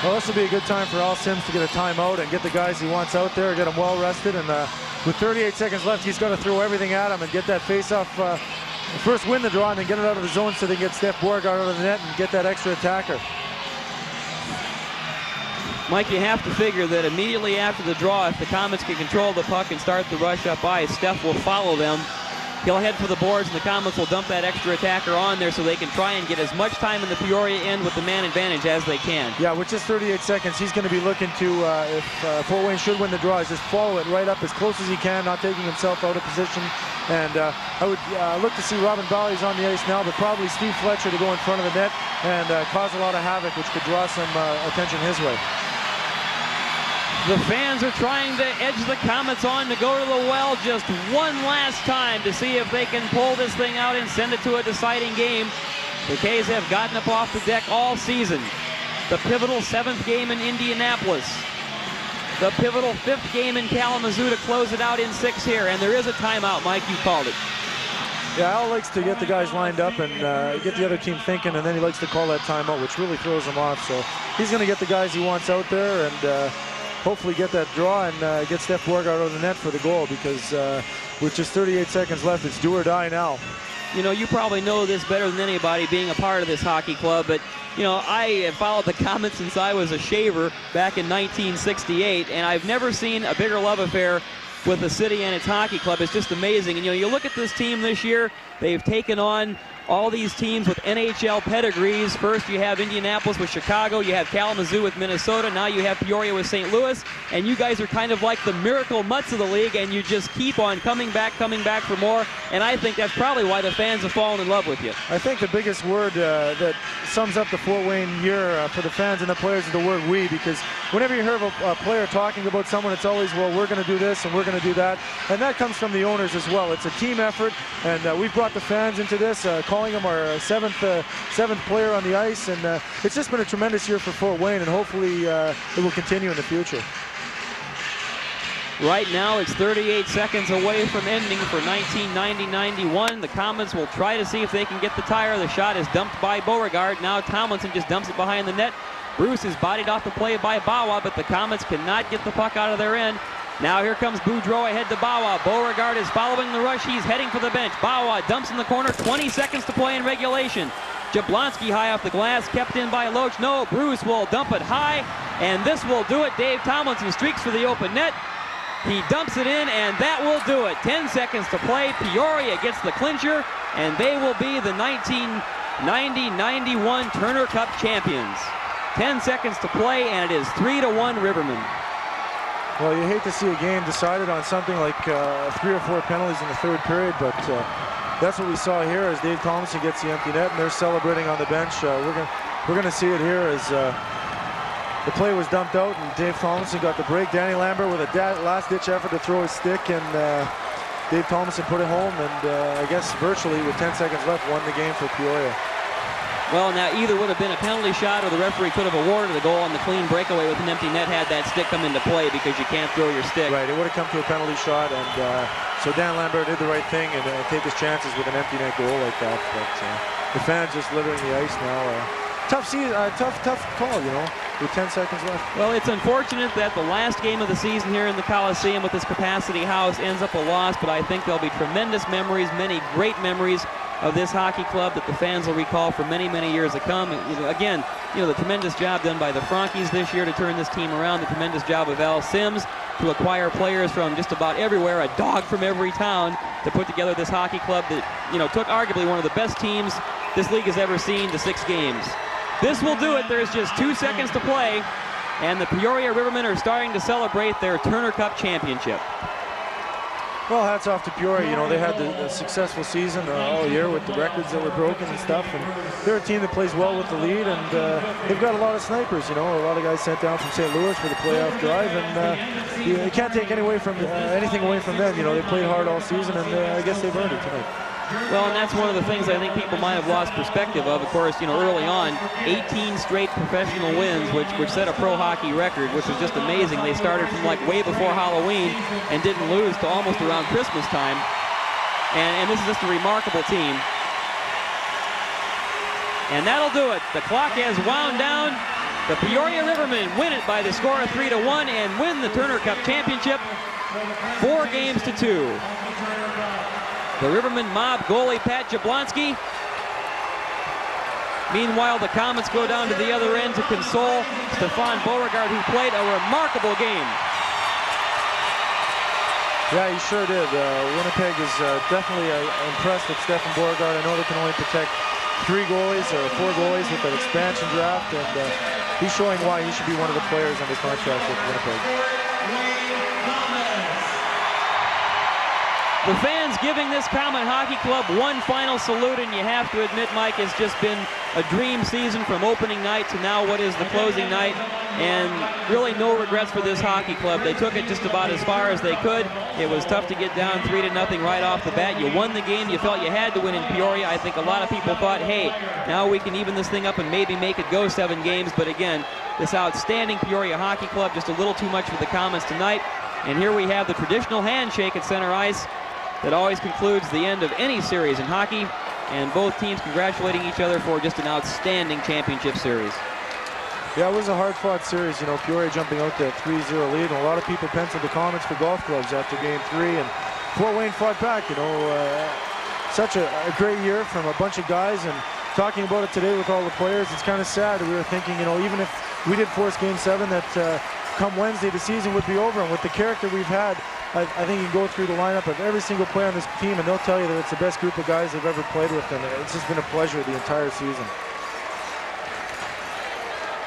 Well, this will be a good time for Al Sims to get a timeout and get the guys he wants out there, get them well rested. And with 38 seconds left, he's got to throw everything at him and get that faceoff. First win the draw and then get it out of the zone so they can get Steph Beauregard out of the net and get that extra attacker. Mike, you have to figure that immediately after the draw, if the Komets can control the puck and start the rush up ice, Steph will follow them. He'll head for the boards, and the Komets will dump that extra attacker on there so they can try and get as much time in the Peoria end with the man advantage as they can. Yeah, with just 38 seconds, he's going to be looking to, if Fort Wayne should win the draw, is just follow it right up as close as he can, not taking himself out of position. And I would look to see Robin Bally's on the ice now, but probably Steve Fletcher to go in front of the net and cause a lot of havoc, which could draw some attention his way. The fans are trying to edge the Komets on to go to the well just one last time to see if they can pull this thing out and send it to a deciding game. The K's have gotten up off the deck all season. The pivotal 7th game in Indianapolis. The pivotal 5th game in Kalamazoo to close it out in 6 here. And there is a timeout, Mike, you called it. Yeah, Al likes to get the guys lined up and get the other team thinking, and then he likes to call that timeout, which really throws him off. So he's going to get the guys he wants out there and hopefully get that draw and get Steph Beauregard out of the net for the goal, because with just 38 seconds left, it's do or die now. You know, you probably know this better than anybody being a part of this hockey club, but, you know, I have followed the Komets since I was a shaver back in 1968, and I've never seen a bigger love affair with the city and its hockey club. It's just amazing. And, you know, you look at this team this year, they've taken on all these teams with NHL pedigrees. First you have Indianapolis with Chicago, you have Kalamazoo with Minnesota, now you have Peoria with St. Louis, and you guys are kind of like the miracle mutts of the league, and you just keep on coming back for more, and I think that's probably why the fans have fallen in love with you. I think the biggest word that sums up the Fort Wayne year for the fans and the players is the word we, because whenever you hear a player talking about someone, it's always, well, we're going to do this and we're going to do that, and that comes from the owners as well. It's a team effort, and we've brought the fans into this, calling him our seventh player on the ice, and it's just been a tremendous year for Fort Wayne, and hopefully it will continue in the future. Right now it's 38 seconds away from ending for 1990-91. The Komets will try to see if they can get the tire. The shot is dumped by Beauregard. Now Tomlinson just dumps it behind the net. Bruce is bodied off the play by Bawa, but the Komets cannot get the puck out of their end. Now here comes Boudreau ahead to Bawa. Beauregard is following the rush. He's heading for the bench. Bawa dumps in the corner. 20 seconds to play in regulation. Jablonski high off the glass, kept in by Loach. No, Bruce will dump it high, and this will do it. Dave Tomlinson streaks for the open net. He dumps it in, and that will do it. 10 seconds to play. Peoria gets the clincher, and they will be the 1990-91 Turner Cup champions. 10 seconds to play, and it is 3-1 Rivermen. Well, you hate to see a game decided on something like 3 or 4 penalties in the third period, but that's what we saw here as Dave Tomlinson gets the empty net, and they're celebrating on the bench. We're gonna see it here as the play was dumped out, and Dave Tomlinson got the break. Danny Lambert with a last-ditch effort to throw his stick, and Dave Tomlinson put it home, and I guess virtually with 10 seconds left won the game for Peoria. Well, now either would have been a penalty shot, or the referee could have awarded the goal on the clean breakaway with an empty net had that stick come into play, because you can't throw your stick. Right, it would have come to a penalty shot, and so Dan Lambert did the right thing and take his chances with an empty net goal like that. But the fans just littering the ice now. tough season, tough call, you know, with 10 seconds left. Well, it's unfortunate that the last game of the season here in the Coliseum with this capacity house ends up a loss, but I think there'll be tremendous memories, many great memories of this hockey club that the fans will recall for many, many years to come. Again, the tremendous job done by the Frankies this year to turn this team around, the tremendous job of Al Sims to acquire players from just about everywhere, a dog from every town, to put together this hockey club that, took arguably one of the best teams this league has ever seen to 6 games. This will do it. There's just 2 seconds to play, and the Peoria Rivermen are starting to celebrate their Turner Cup championship. Well, hats off to Peoria. They had a successful season all year with the records that were broken and stuff. And they're a team that plays well with the lead, and they've got a lot of snipers. A lot of guys sent down from St. Louis for the playoff drive, and you can't take anything away from them. They played hard all season, and I guess they've earned it tonight. Well, and that's one of the things I think people might have lost perspective of. Of course, early on, 18 straight professional wins, which set a pro hockey record, which was just amazing. They started from like way before Halloween and didn't lose to almost around Christmas time. And this is just a remarkable team. And that'll do it. The clock has wound down. The Peoria Rivermen win it by the score of 3-1 and win the Turner Cup championship 4 games to 2. The Rivermen mob goalie Pat Jablonski. Meanwhile, the Comets go down to the other end to console Stefan Beauregard, who played a remarkable game. Yeah, he sure did. Winnipeg is definitely impressed with Stefan Beauregard. I know they can only protect 3 goalies or 4 goalies with an expansion draft, and he's showing why he should be one of the players under contract with Winnipeg. The fans giving this Comet Hockey Club one final salute, and you have to admit, Mike, it's just been a dream season from opening night to now what is the closing night, and really no regrets for this hockey club. They took it just about as far as they could. It was tough to get down 3-0 right off the bat. You won the game. You felt you had to win in Peoria. I think a lot of people thought, hey, now we can even this thing up and maybe make it go 7 games, but again, this outstanding Peoria Hockey Club, just a little too much for the Comets tonight. And here we have the traditional handshake at center ice that always concludes the end of any series in hockey, and both teams congratulating each other for just an outstanding championship series. Yeah, it was a hard-fought series. Peoria jumping out to a 3-0 lead, and a lot of people penciled the Comets for golf clubs after Game 3, and Fort Wayne fought back. Such a great year from a bunch of guys, and talking about it today with all the players, it's kind of sad. We were thinking, even if we did force Game 7, that come Wednesday the season would be over, and with the character we've had, I think you can go through the lineup of every single player on this team, and they'll tell you that it's the best group of guys they've ever played with, and it's just been a pleasure the entire season.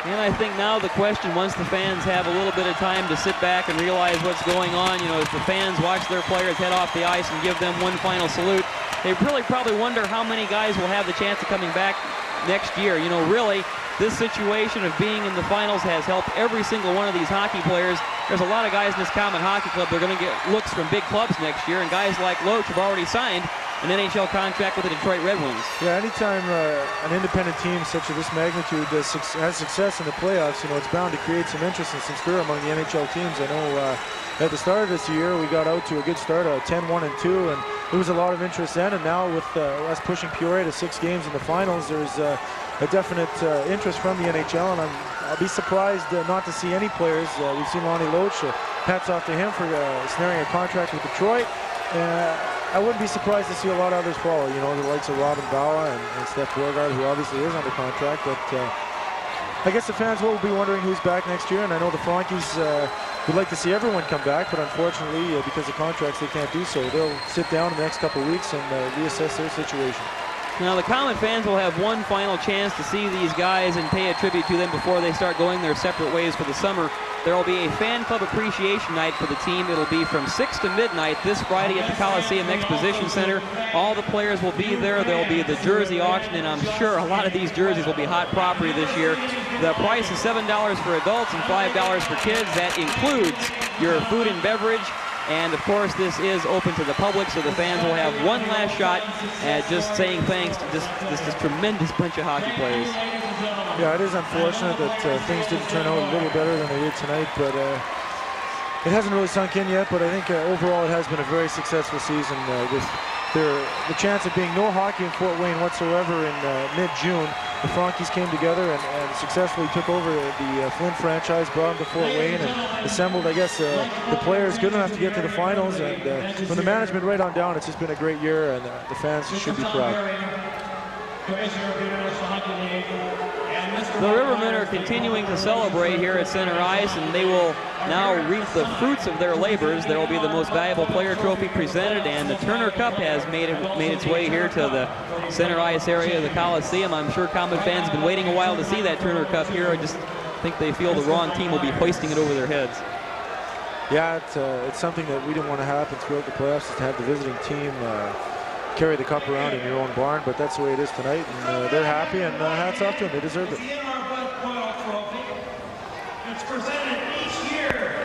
And I think now the question, once the fans have a little bit of time to sit back and realize what's going on, as the fans watch their players head off the ice and give them one final salute, they really probably wonder how many guys will have the chance of coming back next year. Really, this situation of being in the finals has helped every single one of these hockey players. There's a lot of guys in this Comet Hockey Club that are going to get looks from big clubs next year, and guys like Loach have already signed an NHL contract with the Detroit Red Wings. Yeah, anytime an independent team such as this magnitude has success in the playoffs, it's bound to create some interest and some stir among the NHL teams. I know at the start of this year, we got out to a good start, 10-1-2, and there was a lot of interest then, and now with us pushing Peoria to 6 games in the finals, there's a definite interest from the NHL, and I'll be surprised not to see any players. We've seen Lonnie Loach. Hats off to him for snaring a contract with Detroit. I wouldn't be surprised to see a lot of others follow. The likes of Robin Bawa and Steph Beauregard, who obviously is under contract. But I guess the fans will be wondering who's back next year, and I know the Frankies would like to see everyone come back, but unfortunately, because of contracts, they can't do so. They'll sit down in the next couple of weeks and reassess their situation. Now, the Comet fans will have one final chance to see these guys and pay a tribute to them before they start going their separate ways for the summer. There will be a fan club appreciation night for the team. It'll be from 6 to midnight this Friday at the Coliseum Exposition Center. All the players will be there. There will be the jersey auction, and I'm sure a lot of these jerseys will be hot property this year. The price is $7 for adults and $5 for kids. That includes your food and beverage. And of course, this is open to the public, so the fans will have one last shot at just saying thanks to this tremendous bunch of hockey players. Yeah, it is unfortunate that things didn't turn out a little better than they did tonight, but it hasn't really sunk in yet. But I think overall it has been a very successful season with the chance of being no hockey in Fort Wayne whatsoever in mid-June, the Frankies came together and successfully took over the Flint franchise, brought them to Fort Wayne, and assembled, I guess, the players good enough to get to the finals. And from the management right on down, it's just been a great year, and the fans should be proud. The Rivermen are continuing to celebrate here at center ice, and they will now reap the fruits of their labors. There will be the most valuable player trophy presented, and the Turner Cup has made its way here to the center ice area of the Coliseum. I'm sure Comet fans have been waiting a while to see that Turner Cup here. I just think they feel the wrong team will be hoisting it over their heads. Yeah, it's something that we didn't want to happen throughout the playoffs, is to have the visiting team carry the cup around in your own barn, but that's the way it is tonight, and they're happy, and hats off to them. They deserve it.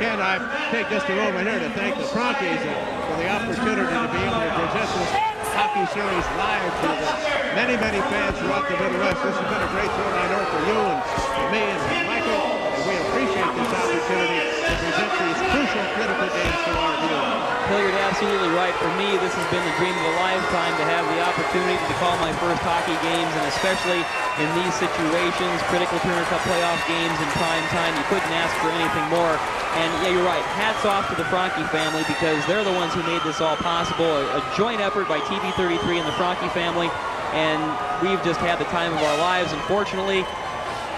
Ken, I take just a moment here to thank the Frankies for the opportunity to be able to present this hockey series live to the many, many fans throughout the Midwest. This has been a great tour, I know, for you and for me and Michael, and we appreciate this opportunity to present these crucial, critical games to our viewers. Hilliard, absolutely right. For me, this has been the dream of a lifetime to have the opportunity to call my first hockey games, and especially in these situations, critical Turner Cup playoff games in prime time. You couldn't ask for anything more. And yeah, you're right. Hats off to the Franke family, because they're the ones who made this all possible. A joint effort by TV33 and the Franke family, and we've just had the time of our lives. Unfortunately,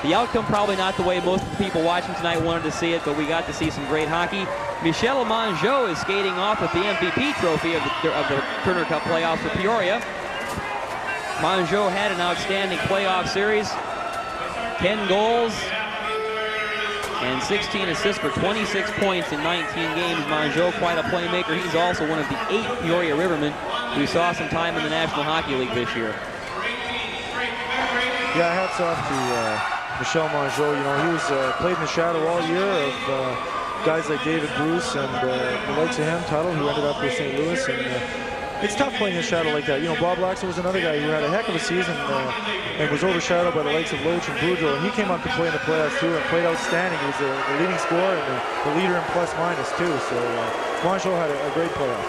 the outcome probably not the way most of the people watching tonight wanted to see it, but we got to see some great hockey. Michel Mongeau is skating off with the MVP trophy of the Turner Cup playoffs for Peoria. Mongeau had an outstanding playoff series, 10 goals and 16 assists for 26 points in 19 games. Mongeau, quite a playmaker. He's also one of the 8 Peoria Rivermen who saw some time in the National Hockey League this year. Yeah, hats off to Michel Mongeau. You know, he was played in the shadow all year of guys like David Bruce and the likes of him, Tuttle, who ended up with St. Louis. And it's tough playing in the shadow like that. You know, Bob Lakso was another guy who had a heck of a season and was overshadowed by the likes of Loach and Boudreau. And he came up to play in the playoffs too and played outstanding. He was the leading scorer and the leader in plus-minus too. So Mongeau had a great playoff.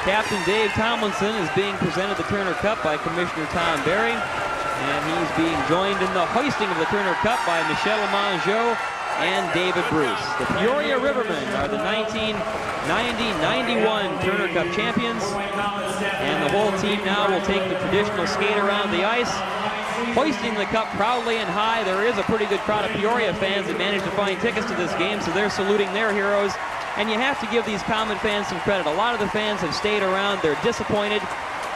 Captain Dave Tomlinson is being presented the Turner Cup by Commissioner Tom Barry, and he's being joined in the hoisting of the Turner Cup by Michel Mongeau and David Bruce. The Peoria Rivermen are the 1990-91 Turner Cup champions, and the whole team now will take the traditional skate around the ice, hoisting the cup proudly and high. There is a pretty good crowd of Peoria fans that managed to find tickets to this game, so they're saluting their heroes. And you have to give these Comet fans some credit. A lot of the fans have stayed around. They're disappointed,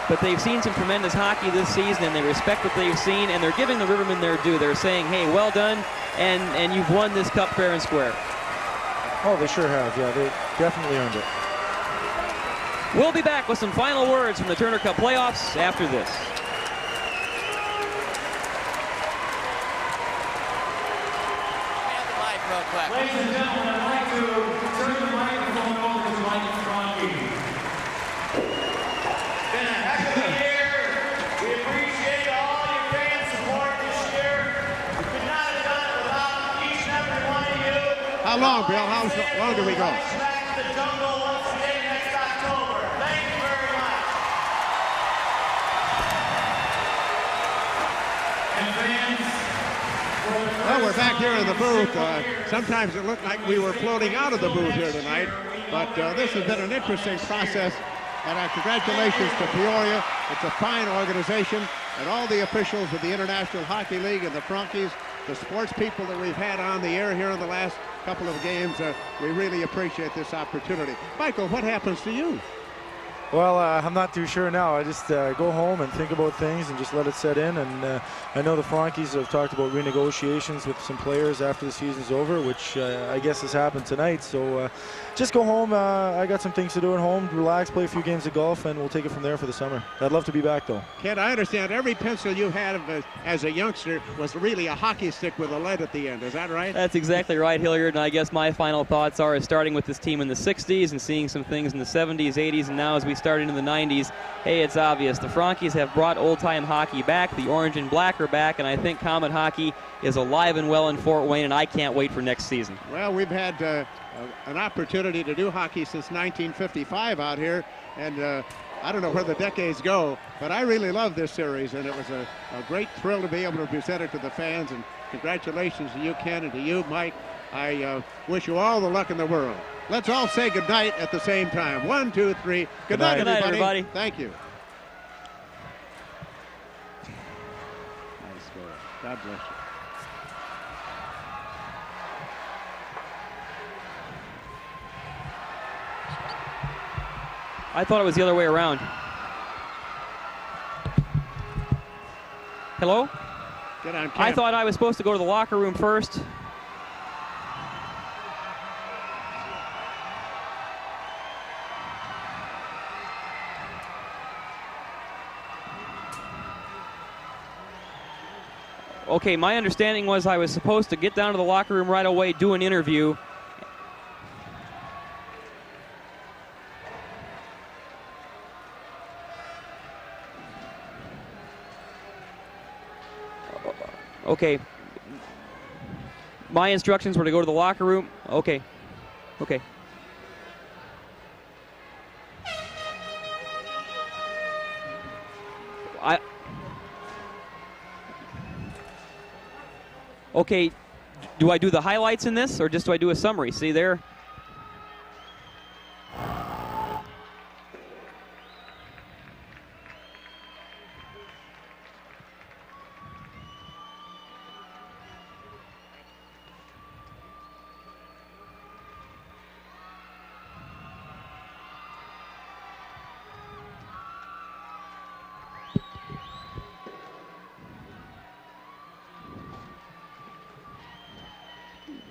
but they've seen some tremendous hockey this season, and they respect what they've seen, and they're giving the Rivermen their due. They're saying, hey, well done, and you've won this cup fair and square. Oh, they sure have. Yeah, they definitely earned it. We'll be back with some final words from the Turner Cup playoffs after this. Ladies and gentlemen, I'd like to turn the microphone over to Mike Franke. It's been a heck of a year. We appreciate all your fan support this year. We could not have done it without each and every one of you. How long, Bill? How long do we go? Back to the jungle once again next October. Thank you very much. And fans, Well, we're back here in the booth. Sometimes it looked like we were floating out of the booth here tonight, but this has been an interesting process, and our congratulations to Peoria. It's a fine organization, and all the officials of the International Hockey League and the Frankies, the sports people that we've had on the air here in the last couple of games, we really appreciate this opportunity. Michael, what happens to you? Well, I'm not too sure now. I just go home and think about things and just let it set in. And I know the Frankies have talked about renegotiations with some players after the season's over, which I guess has happened tonight. So just go home. I got some things to do at home, relax, play a few games of golf, and we'll take it from there for the summer. I'd love to be back, though. Ken, I understand every pencil you had as a youngster was really a hockey stick with a lead at the end. Is that right? That's exactly right, Hilliard. And I guess my final thoughts are starting with this team in the 60s and seeing some things in the 70s, 80s, and now as we start into the 90s, hey, it's obvious. The Frankies have brought old-time hockey back. The orange and black are back, and I think Comet hockey is alive and well in Fort Wayne, and I can't wait for next season. Well, we've had an opportunity to do hockey since 1955 out here, and I don't know where the decades go, but I really love this series, and it was a great thrill to be able to present it to the fans, and congratulations to you, Ken, and to you, Mike. I wish you all the luck in the world. Let's all say good night at the same time. 1, 2, 3. Good night, everybody. Thank you. Nice goal. God bless you. I thought it was the other way around. Hello? Get on camera. I thought I was supposed to go to the locker room first. Okay, my understanding was I was supposed to get down to the locker room right away, do an interview. Okay. My instructions were to go to the locker room. Okay. Okay. Okay, do I do the highlights in this, or just do I do a summary? See there?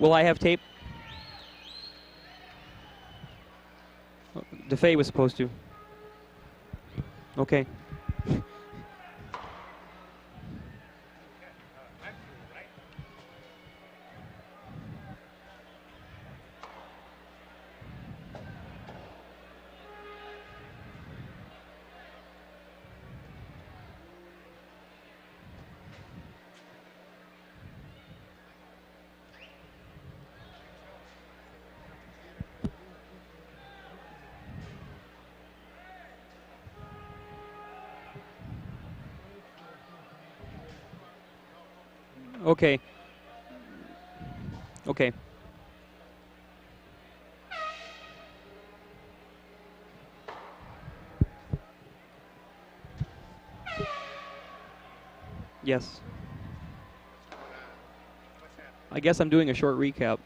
Will I have tape? DeFay was supposed to. Okay. Okay. Okay. Yes. I guess I'm doing a short recap.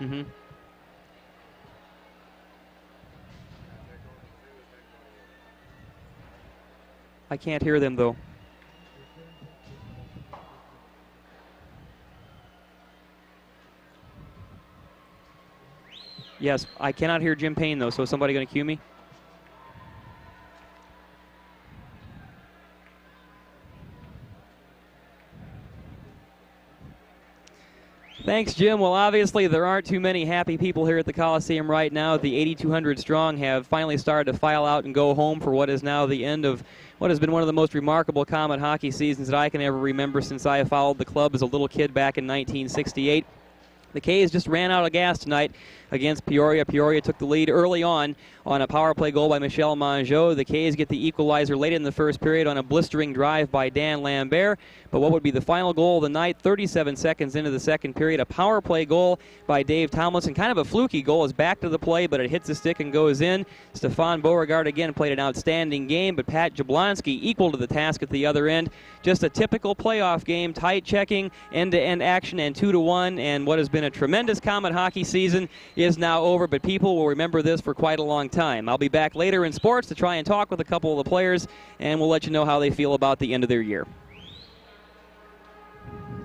Mm-hmm. I can't hear them though. Yes, I cannot hear Jim Payne, though, so is somebody going to cue me? Thanks, Jim. Well, obviously, there aren't too many happy people here at the Coliseum right now. The 8,200 strong have finally started to file out and go home for what is now the end of what has been one of the most remarkable Comet hockey seasons that I can ever remember since I followed the club as a little kid back in 1968. The K's just ran out of gas tonight against Peoria. Peoria took the lead early on a power play goal by Michel Mongeau. The K's get the equalizer late in the first period on a blistering drive by Dan Lambert. But what would be the final goal of the night, 37 seconds into the second period, a power play goal by Dave Tomlinson. Kind of a fluky goal. It's back to the play, but it hits the stick and goes in. Stefan Beauregard again played an outstanding game, but Pat Jablonski equal to the task at the other end. Just a typical playoff game, tight checking, end-to-end action, and 2-1, and what has been a tremendous Comet hockey season is now over, but people will remember this for quite a long time. I'll be back later in sports to try and talk with a couple of the players, and we'll let you know how they feel about the end of their year.